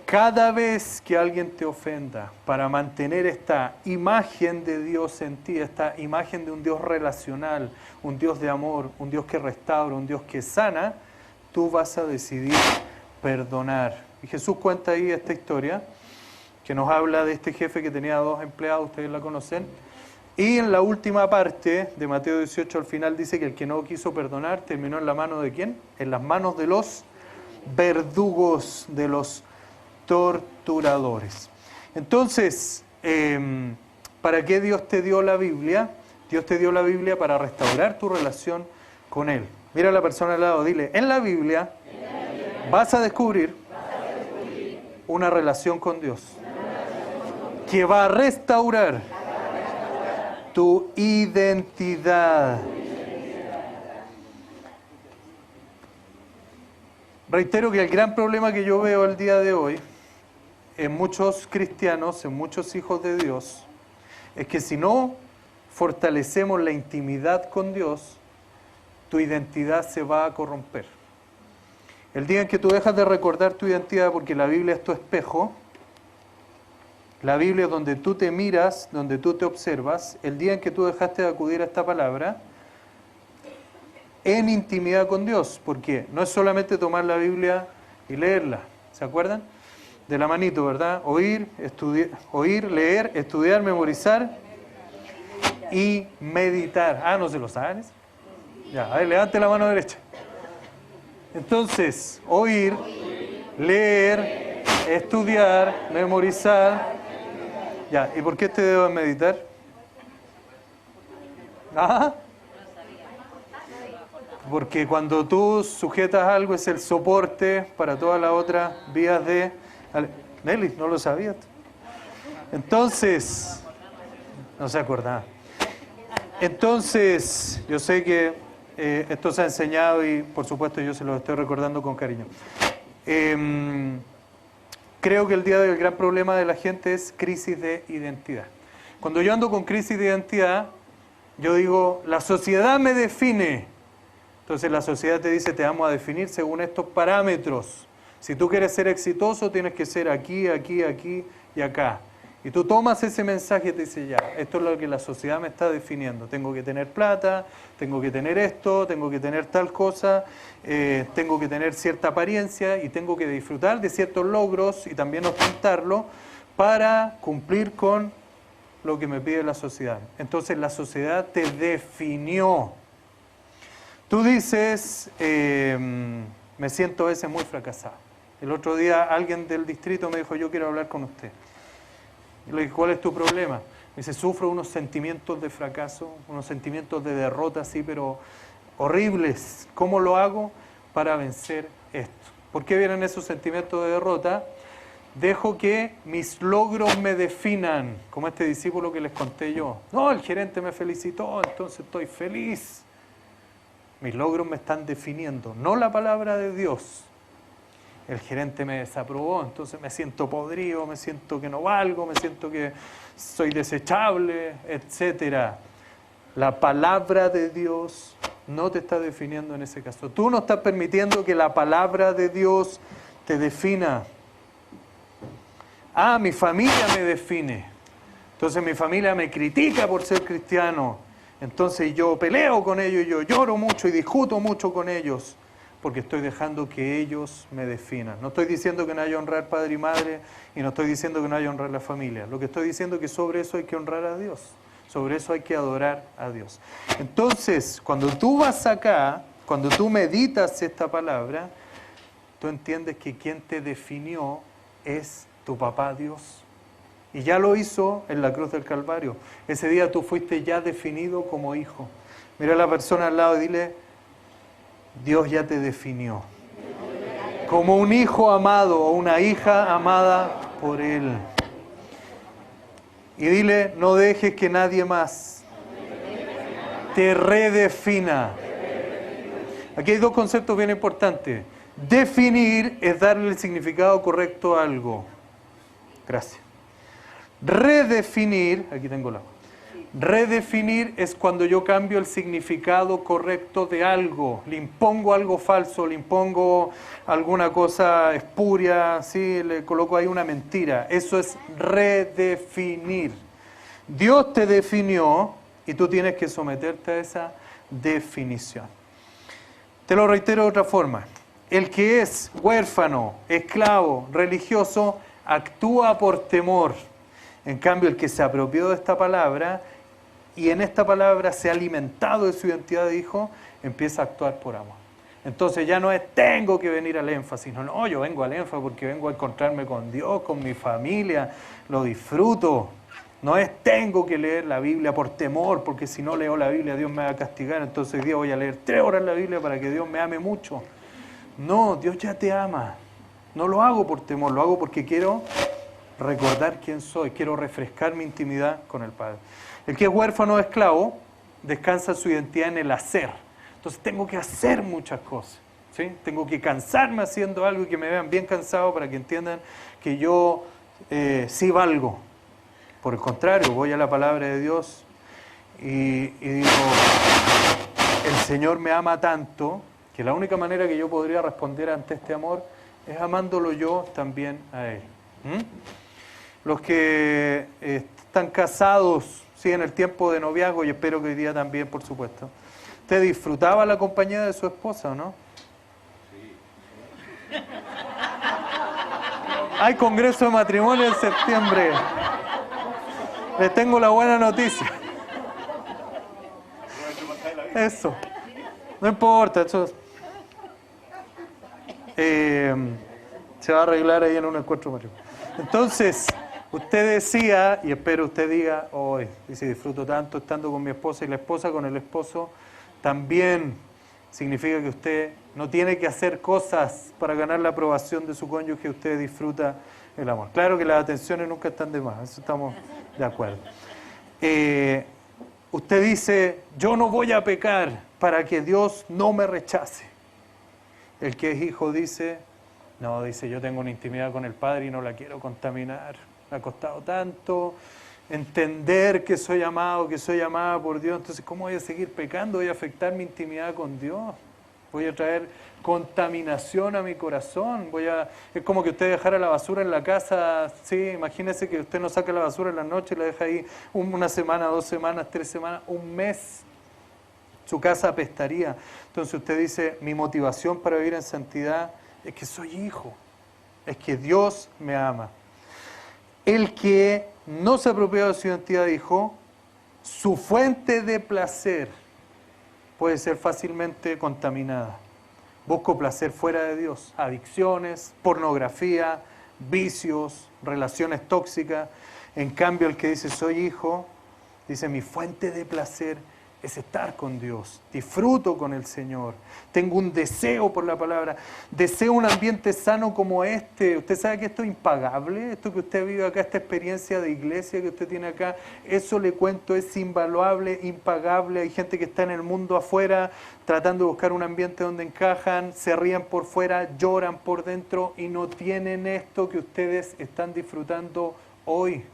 Cada vez que alguien te ofenda, para mantener esta imagen de Dios en ti, esta imagen de un Dios relacional, un Dios de amor, un Dios que restaura, un Dios que sana, tú vas a decidir perdonar. Y Jesús cuenta ahí esta historia que nos habla de este jefe que tenía 2 empleados, ustedes la conocen. Y en la última parte de Mateo 18 al final dice que el que no quiso perdonar terminó en la mano de ¿quién? En las manos de los verdugos, de los torturadores. Entonces, ¿para qué Dios te dio la Biblia? Dios te dio la Biblia para restaurar tu relación con Él. Mira a la persona al lado, dile: en la Biblia vas a descubrir una relación con Dios que va a restaurar tu identidad. Reitero que el gran problema que yo veo el día de hoy en muchos cristianos, en muchos hijos de Dios, es que si no fortalecemos la intimidad con Dios, tu identidad se va a corromper. El día en que tú dejas de recordar tu identidad, porque la Biblia es tu espejo, la Biblia es donde tú te miras, donde tú te observas, el día en que tú dejaste de acudir a esta palabra, en intimidad con Dios, porque no es solamente tomar la Biblia y leerla, ¿se acuerdan? De la manito, ¿verdad? Oír, leer, estudiar, memorizar y meditar. Ah, ¿no se lo saben? Ya, a ver, levante la mano derecha. Entonces, oír, leer, estudiar, memorizar. Ya, ¿y por qué te debo meditar? ¿Ah? Porque cuando tú sujetas algo es el soporte para todas las otras vías de... Nelly, no lo sabías. Entonces, no se acordaba. Entonces, yo sé que esto se ha enseñado y por supuesto yo se lo estoy recordando con cariño. Creo que el día de hoy el gran problema de la gente es crisis de identidad. Cuando yo ando con crisis de identidad, yo digo, la sociedad me define. Entonces la sociedad te dice, te vamos a definir según estos parámetros. Si tú quieres ser exitoso, tienes que ser aquí, aquí, aquí y acá. Y tú tomas ese mensaje y te dice, ya, esto es lo que la sociedad me está definiendo. Tengo que tener plata, tengo que tener esto, tengo que tener tal cosa, tengo que tener cierta apariencia y tengo que disfrutar de ciertos logros y también ostentarlo para cumplir con lo que me pide la sociedad. Entonces la sociedad te definió. Tú dices, me siento a veces muy fracasado. El otro día alguien del distrito me dijo, yo quiero hablar con usted. Y le dije, ¿cuál es tu problema? Me dice, sufro unos sentimientos de fracaso, unos sentimientos de derrota así, pero horribles. ¿Cómo lo hago para vencer esto? ¿Por qué vienen esos sentimientos de derrota? Dejo que mis logros me definan, como este discípulo que les conté yo. No, el gerente me felicitó, entonces estoy feliz. Mis logros me están definiendo, no la palabra de Dios. El gerente me desaprobó, entonces me siento podrido, me siento que no valgo, me siento que soy desechable, etc. La palabra de Dios no te está definiendo en ese caso. Tú no estás permitiendo que la palabra de Dios te defina. Ah, mi familia me define. Entonces mi familia me critica por ser cristiano. Entonces yo peleo con ellos, yo lloro mucho y discuto mucho con ellos, porque estoy dejando que ellos me definan. No estoy diciendo que no haya que honrar padre y madre, y no estoy diciendo que no haya que honrar la familia. Lo que estoy diciendo es que sobre eso hay que honrar a Dios. Sobre eso hay que adorar a Dios. Entonces, cuando tú vas acá, cuando tú meditas esta palabra, tú entiendes que quien te definió es tu papá Dios. Y ya lo hizo en la cruz del Calvario. Ese día tú fuiste ya definido como hijo. Mira a la persona al lado y dile, Dios ya te definió como un hijo amado o una hija amada por Él. Y dile, no dejes que nadie más te redefina. Aquí hay dos conceptos bien importantes. Definir es darle el significado correcto a algo. Gracias. Redefinir, aquí tengo la. Redefinir es cuando yo cambio el significado correcto de algo. Le impongo algo falso, le impongo alguna cosa espuria, ¿sí? Le coloco ahí una mentira. Eso es redefinir. Dios te definió y tú tienes que someterte a esa definición. Te lo reitero de otra forma. El que es huérfano, esclavo, religioso, actúa por temor. En cambio, el que se apropió de esta palabra y en esta palabra se ha alimentado de su identidad de hijo, empieza a actuar por amor. Entonces ya no es tengo que venir al énfasis, no, yo vengo al énfasis porque vengo a encontrarme con Dios, con mi familia, lo disfruto. No es tengo que leer la Biblia por temor, porque si no leo la Biblia Dios me va a castigar, entonces hoy día voy a leer 3 horas la Biblia para que Dios me ame mucho. No, Dios ya te ama. No lo hago por temor, lo hago porque quiero recordar quién soy, quiero refrescar mi intimidad con el Padre. El que es huérfano o esclavo descansa su identidad en el hacer. Entonces tengo que hacer muchas cosas, ¿sí? Tengo que cansarme haciendo algo y que me vean bien cansado para que entiendan que yo sí valgo. Por el contrario, voy a la palabra de Dios y digo, el Señor me ama tanto que la única manera que yo podría responder ante este amor es amándolo yo también a Él. Los que están casados, sí, en el tiempo de noviazgo, y espero que hoy día también, por supuesto, ¿usted disfrutaba la compañía de su esposa o no? Sí. Hay congreso de matrimonio en septiembre. Les tengo la buena noticia. Eso. No importa, eso se va a arreglar ahí en un encuentro matrimonio. Entonces, usted decía, y espero usted diga, hoy, dice, disfruto tanto estando con mi esposa, y la esposa con el esposo, también significa que usted no tiene que hacer cosas para ganar la aprobación de su cónyuge, usted disfruta el amor. Claro que las atenciones nunca están de más, eso estamos de acuerdo. Usted dice, yo no voy a pecar para que Dios no me rechace. El que es hijo dice, no, dice, yo tengo una intimidad con el Padre y no la quiero contaminar. Me ha costado tanto entender que soy amado, que soy amada por Dios. Entonces, ¿cómo voy a seguir pecando? ¿Voy a afectar mi intimidad con Dios? ¿Voy a traer contaminación a mi corazón? Es como que usted dejara la basura en la casa. Sí, imagínese que usted no saca la basura en la noche y la deja ahí una semana, 2 semanas, 3 semanas, un mes. Su casa apestaría. Entonces usted dice, mi motivación para vivir en santidad es que soy hijo, es que Dios me ama. El que no se apropia de su identidad de hijo, su fuente de placer puede ser fácilmente contaminada. Busco placer fuera de Dios, adicciones, pornografía, vicios, relaciones tóxicas. En cambio, el que dice soy hijo, dice mi fuente de placer es estar con Dios, disfruto con el Señor, tengo un deseo por la palabra, deseo un ambiente sano como este. Usted sabe que esto es impagable, esto que usted vive acá, esta experiencia de iglesia que usted tiene acá, eso le cuento es invaluable, impagable. Hay gente que está en el mundo afuera tratando de buscar un ambiente donde encajan, se ríen por fuera, lloran por dentro y no tienen esto que ustedes están disfrutando hoy.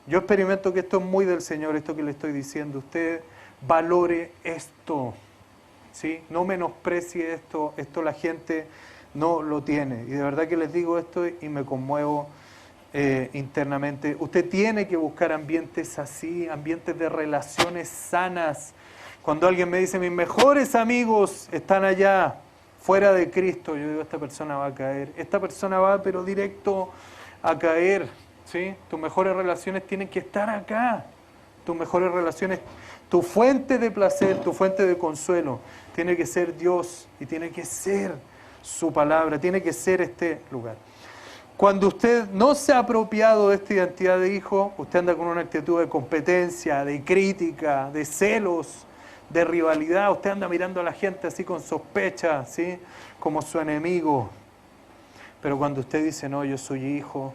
Yo experimento que esto es muy del Señor, esto que le estoy diciendo. Usted valore esto. ¿sí? No menosprecie esto, esto la gente no lo tiene. Y de verdad que les digo esto y me conmuevo internamente. Usted tiene que buscar ambientes así, ambientes de relaciones sanas. Cuando alguien me dice, mis mejores amigos están allá, fuera de Cristo, yo digo, esta persona va a caer. Esta persona va, pero directo a caer, ¿sí? Tus mejores relaciones tienen que estar acá. Tus mejores relaciones, tu fuente de placer, tu fuente de consuelo, tiene que ser Dios y tiene que ser su palabra, tiene que ser este lugar. Cuando usted no se ha apropiado de esta identidad de hijo, usted anda con una actitud de competencia, de crítica, de celos, de rivalidad. Usted anda mirando a la gente así con sospecha, ¿sí? Como su enemigo. Pero cuando usted dice, no, yo soy hijo,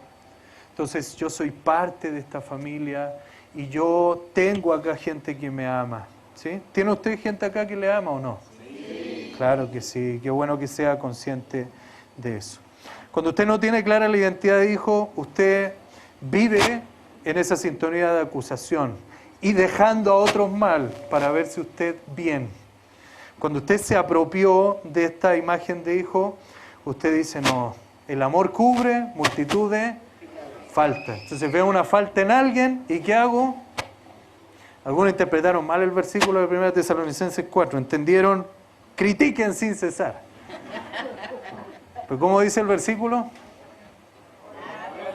entonces yo soy parte de esta familia y yo tengo acá gente que me ama, ¿sí? ¿Tiene usted gente acá que le ama o no? Sí. Claro que sí, qué bueno que sea consciente de eso. Cuando usted no tiene clara la identidad de hijo, usted vive en esa sintonía de acusación y dejando a otros mal para verse usted bien. Cuando usted se apropió de esta imagen de hijo, usted dice, no, el amor cubre multitud de faltas. Entonces veo una falta en alguien y ¿qué hago? Algunos interpretaron mal el versículo de 1 Tesalonicenses 4, entendieron, critiquen sin cesar. Pero ¿cómo dice el versículo?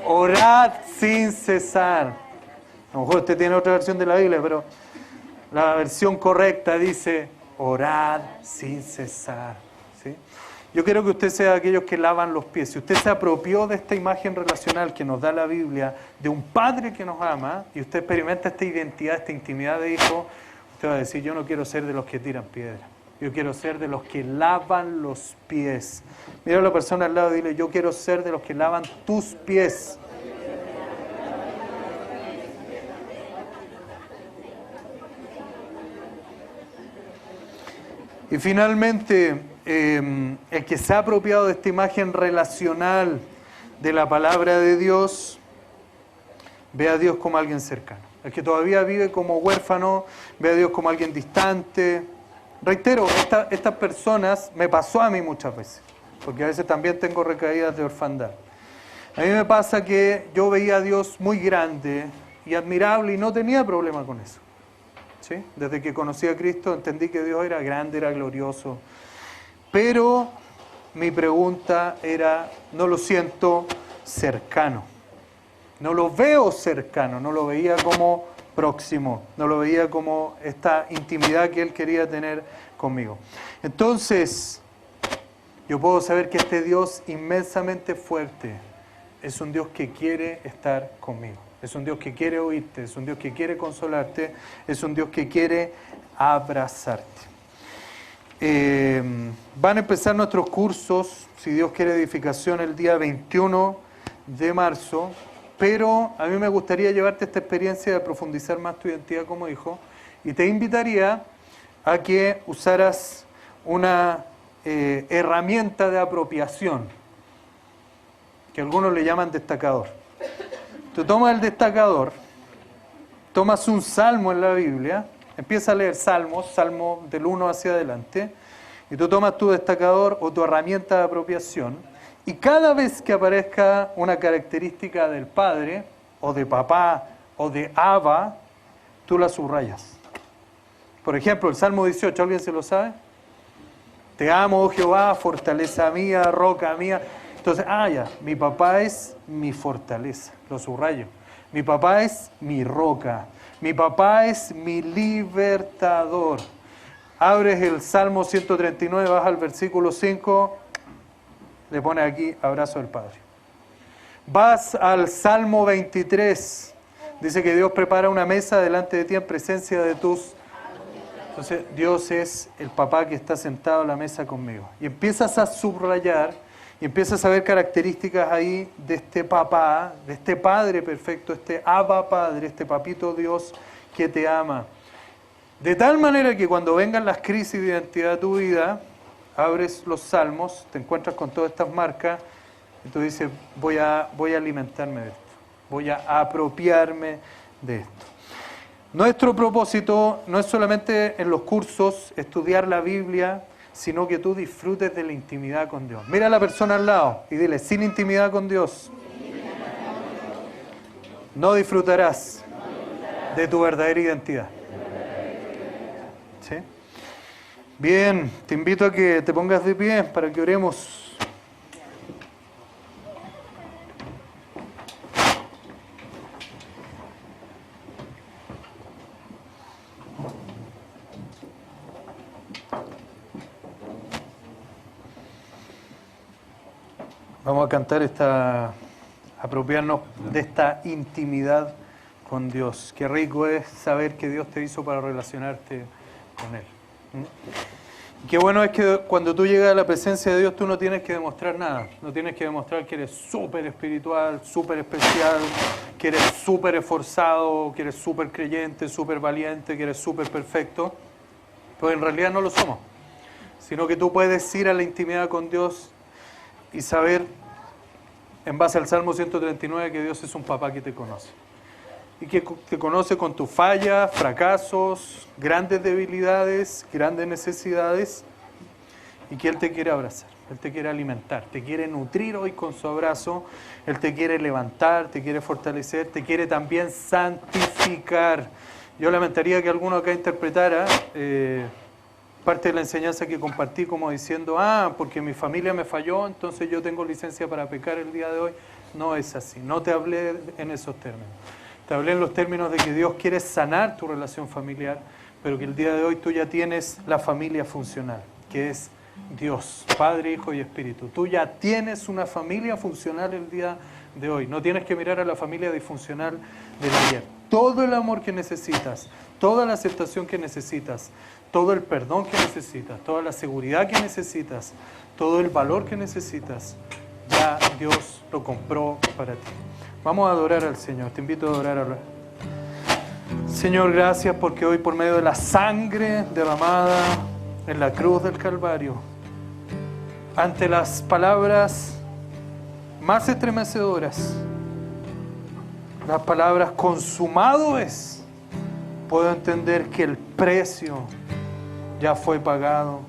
Orad sin cesar. A lo mejor usted tiene otra versión de la Biblia, pero la versión correcta dice, orad sin cesar. ¿Sí? Yo quiero que usted sea de aquellos que lavan los pies. Si usted se apropió de esta imagen relacional que nos da la Biblia, de un padre que nos ama, y usted experimenta esta identidad, esta intimidad de hijo, usted va a decir, yo no quiero ser de los que tiran piedra. Yo quiero ser de los que lavan los pies. Mira a la persona al lado y dile, yo quiero ser de los que lavan tus pies. Y finalmente, el que se ha apropiado de esta imagen relacional de la palabra de Dios, ve a Dios como alguien cercano. El que todavía vive como huérfano, ve a Dios como alguien distante. Reitero, estas personas me pasó a mí muchas veces, porque a veces también tengo recaídas de orfandad. A mí me pasa que yo veía a Dios muy grande y admirable y no tenía problema con eso. ¿Sí? Desde que conocí a Cristo entendí que Dios era grande, era glorioso. Pero mi pregunta era, no lo siento cercano. No lo veo cercano, no lo veía como próximo, no lo veía como esta intimidad que Él quería tener conmigo. Entonces, yo puedo saber que este Dios inmensamente fuerte es un Dios que quiere estar conmigo. Es un Dios que quiere oírte, es un Dios que quiere consolarte, es un Dios que quiere abrazarte. Van a empezar nuestros cursos, si Dios quiere, edificación el día 21 de marzo, pero a mí me gustaría llevarte esta experiencia de profundizar más tu identidad como hijo y te invitaría a que usaras una herramienta de apropiación, que algunos le llaman destacador. Tú tomas el destacador, tomas un salmo en la Biblia, empieza a leer salmos, salmo del 1 hacia adelante, y tú tomas tu destacador o tu herramienta de apropiación, y cada vez que aparezca una característica del Padre, o de papá, o de Abba, tú la subrayas. Por ejemplo, el Salmo 18, ¿alguien se lo sabe? Te amo, oh Jehová, fortaleza mía, roca mía. Entonces, ya, mi papá es mi fortaleza, lo subrayo. Mi papá es mi roca, mi papá es mi libertador. Abres el Salmo 139, vas al versículo 5, le pones aquí, abrazo del Padre. Vas al Salmo 23, dice que Dios prepara una mesa delante de ti en presencia de tus... Entonces, Dios es el papá que está sentado a la mesa conmigo. Y empiezas a subrayar, y empiezas a ver características ahí de este papá, de este Padre perfecto, este Abba Padre, este papito Dios que te ama. De tal manera que cuando vengan las crisis de identidad de tu vida, abres los salmos, te encuentras con todas estas marcas, y tú dices, voy a alimentarme de esto, voy a apropiarme de esto. Nuestro propósito no es solamente en los cursos estudiar la Biblia, sino que tú disfrutes de la intimidad con Dios. Mira a la persona al lado y dile, sin intimidad con Dios, no disfrutarás de tu verdadera identidad. ¿Sí? Bien, te invito a que te pongas de pie para que oremos. Vamos a cantar apropiarnos de esta intimidad con Dios. Qué rico es saber que Dios te hizo para relacionarte con Él. Y qué bueno es que cuando tú llegas a la presencia de Dios, tú no tienes que demostrar nada. No tienes que demostrar que eres súper espiritual, súper especial, que eres súper esforzado, que eres súper creyente, súper valiente, que eres súper perfecto. Pues en realidad no lo somos. Sino que tú puedes ir a la intimidad con Dios y saber, en base al Salmo 139, que Dios es un papá que te conoce. Y que te conoce con tus fallas, fracasos, grandes debilidades, grandes necesidades, y que Él te quiere abrazar, Él te quiere alimentar, te quiere nutrir hoy con su abrazo, Él te quiere levantar, te quiere fortalecer, te quiere también santificar. Yo lamentaría que alguno acá interpretara parte de la enseñanza que compartí como diciendo, porque mi familia me falló, entonces yo tengo licencia para pecar el día de hoy. No es así, no te hablé en esos términos. Te hablé en los términos de que Dios quiere sanar tu relación familiar, pero que el día de hoy tú ya tienes la familia funcional, que es Dios, Padre, Hijo y Espíritu. Tú ya tienes una familia funcional el día de hoy. No tienes que mirar a la familia disfuncional del ayer. Todo el amor que necesitas, toda la aceptación que necesitas, todo el perdón que necesitas, toda la seguridad que necesitas, todo el valor que necesitas, ya Dios lo compró para ti. Vamos a adorar al Señor. Te invito a adorar a Señor, gracias porque hoy por medio de la sangre derramada en la cruz del Calvario, ante las palabras más estremecedoras, las palabras consumado es, puedo entender que el precio ya fue pagado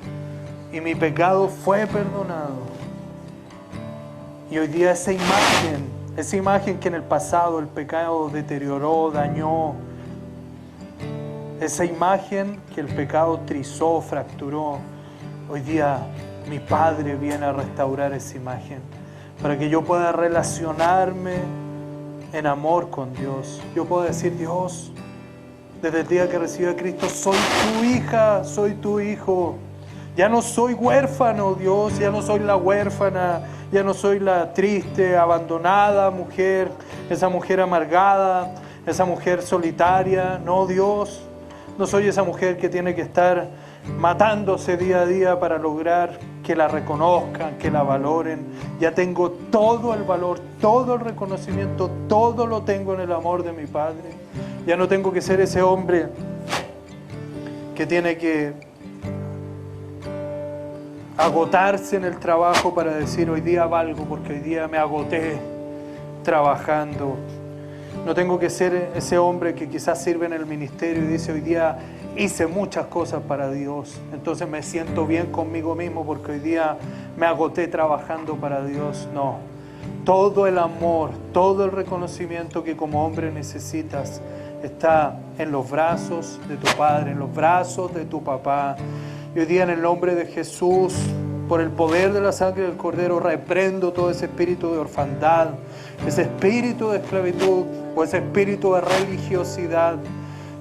y mi pecado fue perdonado. Y hoy día esa imagen que en el pasado el pecado deterioró, dañó, esa imagen que el pecado trizó, fracturó, hoy día mi Padre viene a restaurar esa imagen para que yo pueda relacionarme en amor con Dios. Yo puedo decir, Dios, desde el día que recibí a Cristo, soy tu hija, soy tu hijo. Ya no soy huérfano, Dios, ya no soy la huérfana, ya no soy la triste, abandonada mujer, esa mujer amargada, esa mujer solitaria. No, Dios, no soy esa mujer que tiene que estar matándose día a día para lograr que la reconozcan, que la valoren. Ya tengo todo el valor, todo el reconocimiento, todo lo tengo en el amor de mi Padre. Ya no tengo que ser ese hombre que tiene que agotarse en el trabajo para decir hoy día valgo porque hoy día me agoté trabajando. No tengo que ser ese hombre que quizás sirve en el ministerio y dice hoy día hice muchas cosas para Dios, entonces me siento bien conmigo mismo porque hoy día me agoté trabajando para Dios. No, todo el amor, todo el reconocimiento que como hombre necesitas está en los brazos de tu Padre, en los brazos de tu papá. Y hoy día en el nombre de Jesús, por el poder de la sangre del Cordero, reprendo todo ese espíritu de orfandad, ese espíritu de esclavitud o ese espíritu de religiosidad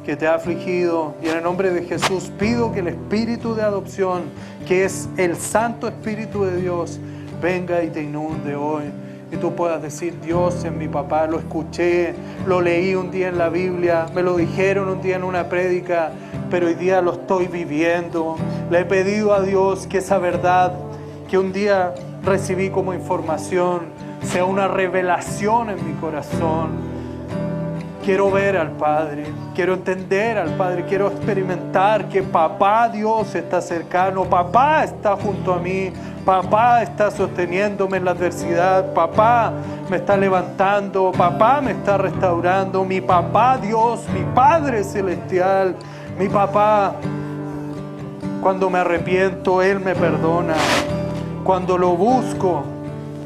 que te ha afligido. Y en el nombre de Jesús pido que el espíritu de adopción, que es el Santo Espíritu de Dios, venga y te inunde hoy. Y tú puedas decir, Dios es mi papá, lo escuché, lo leí un día en la Biblia, me lo dijeron un día en una prédica, pero hoy día lo estoy viviendo. Le he pedido a Dios que esa verdad que un día recibí como información sea una revelación en mi corazón. Quiero ver al Padre, quiero entender al Padre, quiero experimentar que papá Dios está cercano, papá está junto a mí, Papá está sosteniéndome en la adversidad. Papá me está levantando. Papá me está restaurando. Mi papá Dios, mi Padre Celestial, mi papá. Cuando me arrepiento, Él me perdona. Cuando lo busco,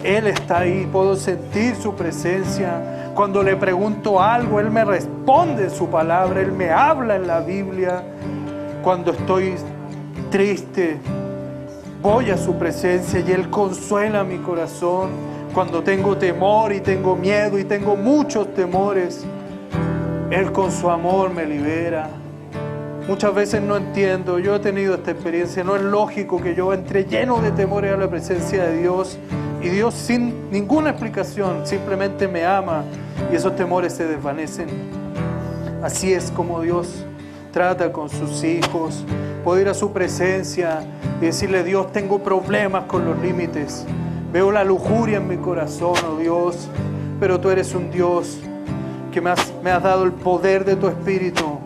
Él está ahí. Puedo sentir su presencia. Cuando le pregunto algo, Él me responde en su palabra. Él me habla en la Biblia. Cuando estoy triste, voy a su presencia y Él consuela mi corazón. Cuando tengo temor y tengo miedo y tengo muchos temores, Él con su amor me libera. Muchas veces no entiendo, yo he tenido esta experiencia, no es lógico que yo entre lleno de temores a la presencia de Dios y Dios sin ninguna explicación simplemente me ama y esos temores se desvanecen. Así es como Dios trata con sus hijos. Puedo ir a su presencia y decirle: Dios, tengo problemas con los límites. Veo la lujuria en mi corazón, oh Dios, pero tú eres un Dios que me has dado el poder de tu Espíritu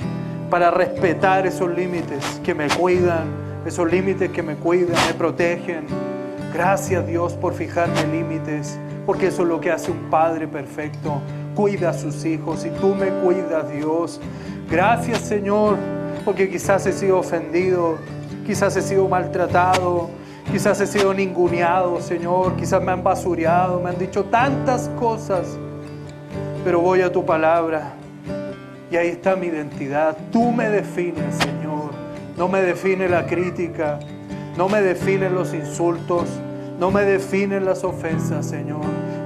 para respetar esos límites que me cuidan, esos límites que me cuidan, me protegen. Gracias, Dios, por fijarme límites, porque eso es lo que hace un Padre perfecto. Cuida a sus hijos y tú me cuidas, Dios. Gracias, Señor, porque quizás he sido ofendido, quizás he sido maltratado, quizás he sido ninguneado, Señor, quizás me han basureado, me han dicho tantas cosas, pero voy a tu palabra y ahí está mi identidad. Tú me defines, Señor. No me define la crítica, no me definen los insultos, no me definen las ofensas, Señor.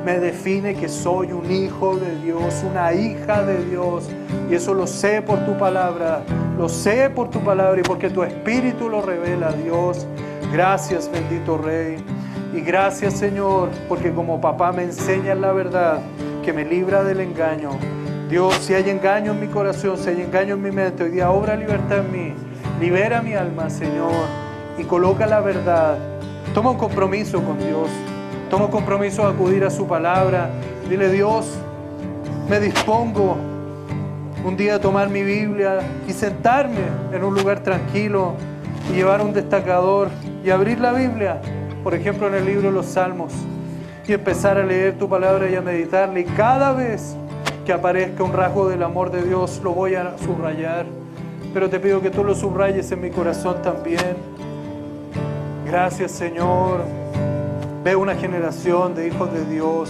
Me define que soy un hijo de Dios, una hija de Dios. Y eso lo sé por tu palabra, lo sé por tu palabra y porque tu Espíritu lo revela, Dios. Gracias, bendito Rey. Y gracias, Señor, porque como papá me enseñas la verdad que me libra del engaño. Dios, si hay engaño en mi corazón, si hay engaño en mi mente, hoy día obra libertad en mí. Libera mi alma, Señor, y coloca la verdad. Toma un compromiso con Dios. Toma un compromiso de acudir a su palabra. Dile: Dios, me dispongo un día a tomar mi Biblia y sentarme en un lugar tranquilo y llevar un destacador y abrir la Biblia, por ejemplo en el libro de los Salmos, y empezar a leer tu palabra y a meditarla. Y cada vez que aparezca un rasgo del amor de Dios, lo voy a subrayar. Pero te pido que tú lo subrayes en mi corazón también. Gracias, Señor. Veo una generación de hijos de Dios,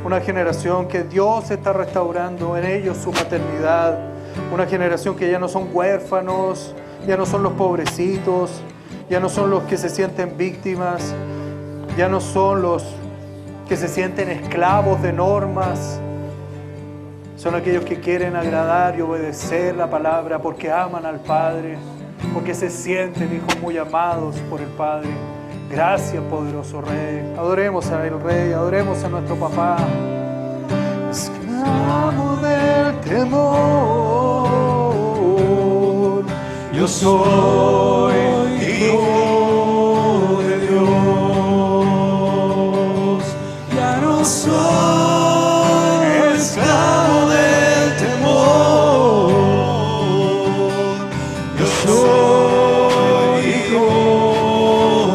una generación que Dios está restaurando en ellos su maternidad, una generación que ya no son huérfanos, ya no son los pobrecitos, ya no son los que se sienten víctimas, ya no son los que se sienten esclavos de normas. Son aquellos que quieren agradar y obedecer la palabra porque aman al Padre, porque se sienten hijos muy amados por el Padre. Gracias, poderoso Rey. Adoremos al Rey, adoremos a nuestro papá. Esclavo del temor, yo soy hijo de Dios. Ya no soy esclavo del temor, yo soy hijo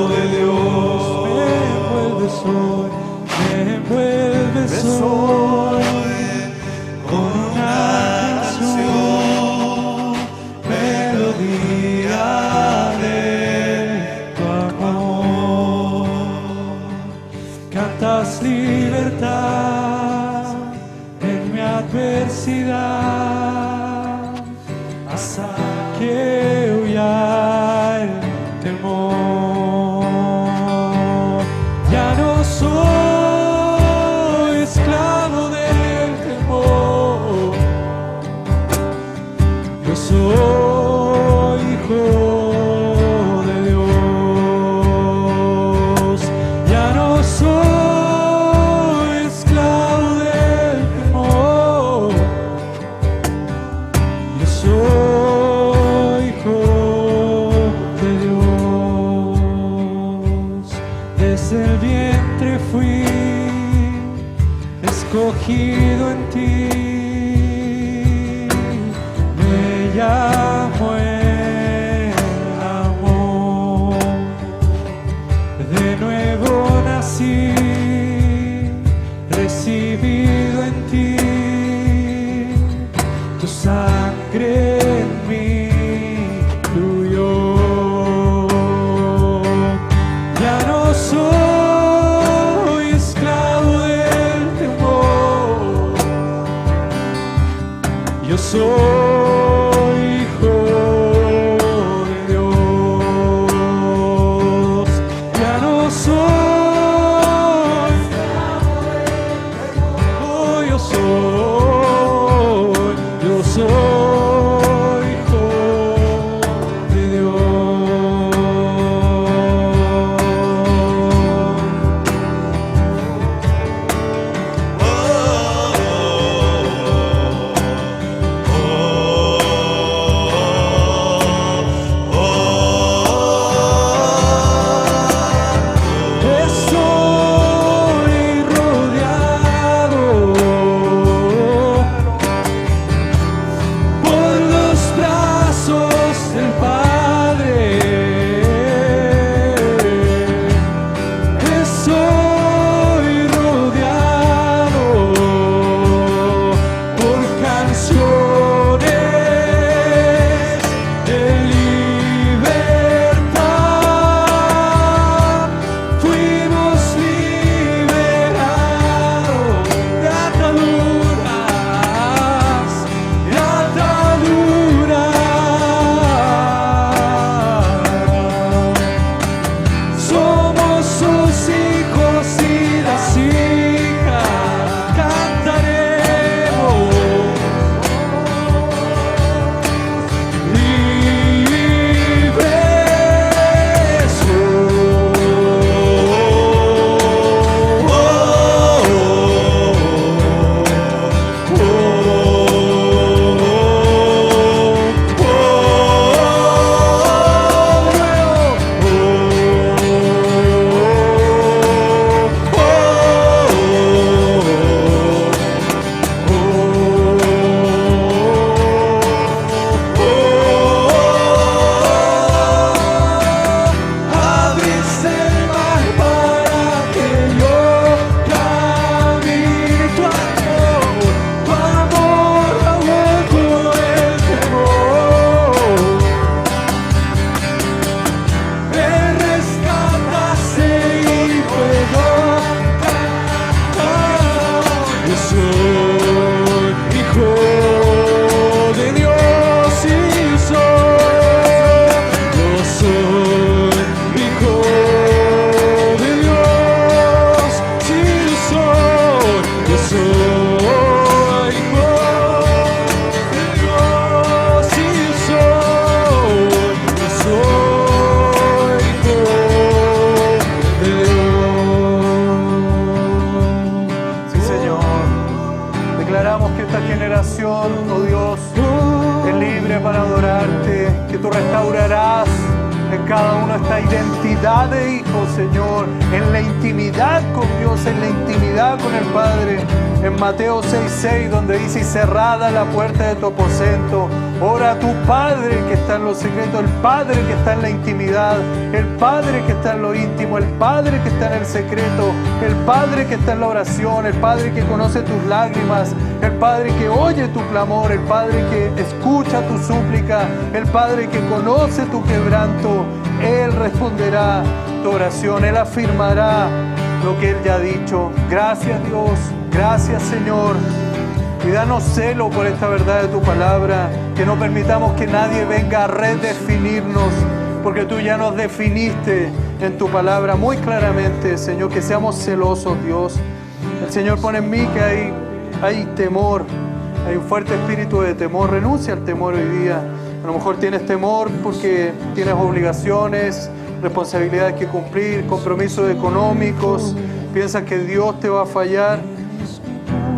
de Dios. Me envuelves hoy con una canción, melodía de tu amor. Cantas libertad en mi adversidad, hasta que huya el temor. Ya no soy esclavo del temor, yo soy hijo de Dios. Ya no soy esclavo del temor, yo soy hijo de Dios. Desde el vientre fui escogido en ti, me llamo el amor. De nuevo vivido en ti, tu sangre en mí fluyó. Ya no soy esclavo del temor, yo soy hijo de Dios. Ya no soy esclavo del temor, oh, yo soy hijo de Dios. Estoy rodeado por los brazos del Padre. Estoy rodeado por canciones de libertad. Fuimos liberados de ataduras, de ataduras. Somos sus hijos y las hijas, cantaremos libres. Abriste el mar para que yo camine. Tu amor ahogó el temor. Me rescataste y puedo cantar. Yo soy hijo de Dios y yo soy hijo de Dios, sí soy, yo soy hijo de Dios, sí soy hijo de Dios. Sí, Señor, declaramos que esta generación, oh Dios, es libre para adorarte, que tú restaurarás en cada uno esta identidad de hijo, Señor, en la intimidad con Dios, en la intimidad con el Padre. En Mateo 6:6, donde dice: y cerrada la puerta de tu aposento, ora a tu Padre que está en lo secreto, el Padre que está en la intimidad, el Padre que está en lo íntimo, el Padre que está en el secreto, el Padre que está en la oración, el Padre que conoce tus lágrimas, el Padre que oye tu clamor, el Padre que escucha tu súplica, el Padre que conoce tu quebranto. Él responderá tu oración, Él afirmará lo que Él ya ha dicho. Gracias, Dios, gracias, Señor. Y danos celo por esta verdad de tu palabra, que no permitamos que nadie venga a redefinirnos, porque tú ya nos definiste en tu palabra muy claramente, Señor, que seamos celosos, Dios. El Señor pone en mí que hay temor, hay un fuerte espíritu de temor. Renuncia al temor hoy día. A lo mejor tienes temor porque tienes obligaciones, responsabilidades que cumplir, compromisos económicos, piensas que Dios te va a fallar.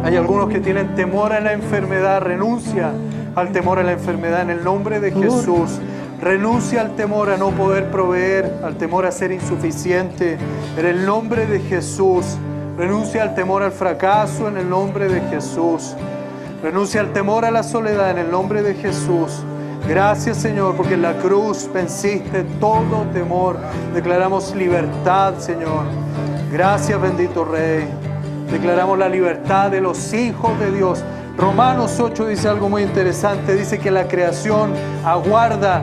Hay algunos que tienen temor a la enfermedad. Renuncia al temor a la enfermedad en el nombre de Jesús. Renuncia al temor a no poder proveer, al temor a ser insuficiente en el nombre de Jesús. Renuncia al temor al fracaso en el nombre de Jesús. Renuncia al temor a la soledad en el nombre de Jesús. Gracias, Señor, porque en la cruz venciste todo temor. Declaramos libertad, Señor. Gracias, bendito Rey. Declaramos la libertad de los hijos de Dios. Romanos 8 dice algo muy interesante. Dice que la creación aguarda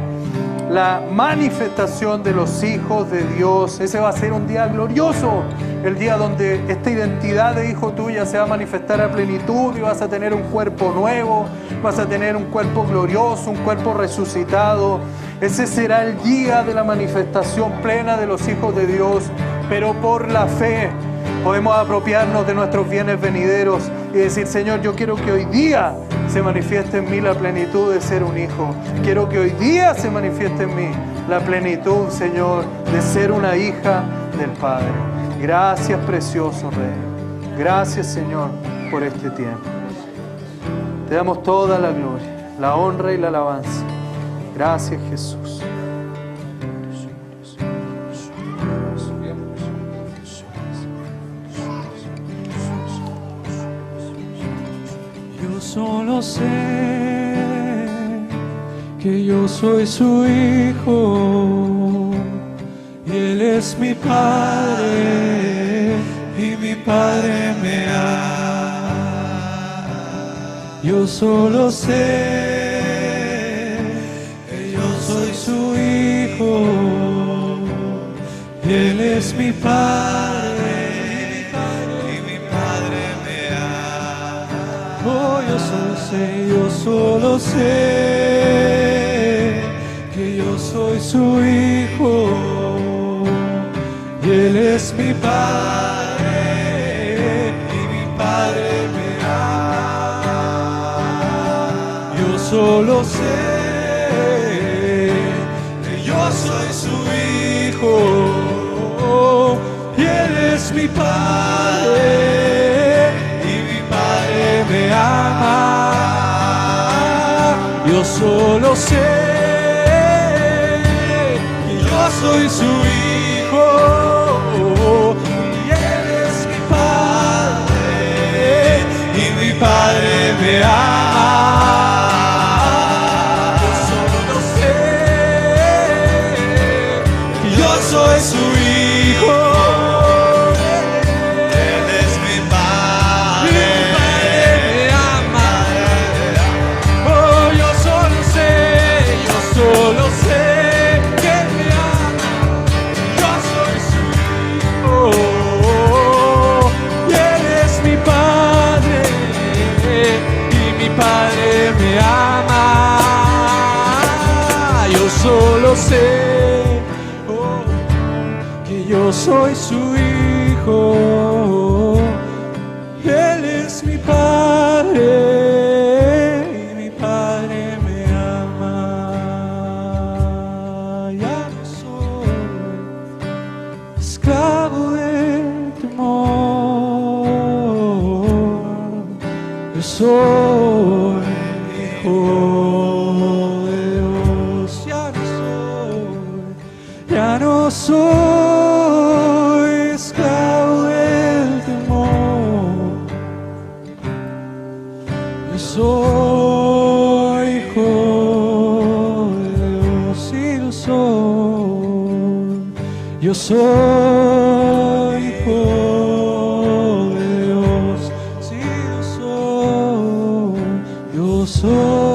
la manifestación de los hijos de Dios. Ese va a ser un día glorioso, el día donde esta identidad de hijo tuya se va a manifestar a plenitud y vas a tener un cuerpo nuevo, vas a tener un cuerpo glorioso, un cuerpo resucitado. Ese será el día de la manifestación plena de los hijos de Dios, pero por la fe podemos apropiarnos de nuestros bienes venideros y decir: Señor, yo quiero que hoy día se manifieste en mí la plenitud de ser un hijo. Quiero que hoy día se manifieste en mí la plenitud, Señor, de ser una hija del Padre. Gracias, precioso Rey. Gracias, Señor, por este tiempo. Te damos toda la gloria, la honra y la alabanza. Gracias, Jesús. Solo sé que yo soy su hijo y Él es mi Padre y mi Padre me ama. Yo solo sé que yo soy su hijo y Él es mi Padre. Yo solo sé que yo soy su hijo y Él es mi Padre y mi Padre me ama. Yo solo sé que yo soy su hijo y Él es mi Padre y mi Padre me ama. Yo solo sé que yo soy su hijo y Él es mi Padre y mi Padre me ama. Yo solo sé que yo soy su hijo. Solo sé que yo soy su hijo, Él es mi Padre y mi Padre me ama. Ya no soy esclavo del temor, yo soy hijo. No soy esclavo del temor, yo soy hijo de Dios, sí lo soy, yo soy hijo de Dios, sí lo soy, yo soy.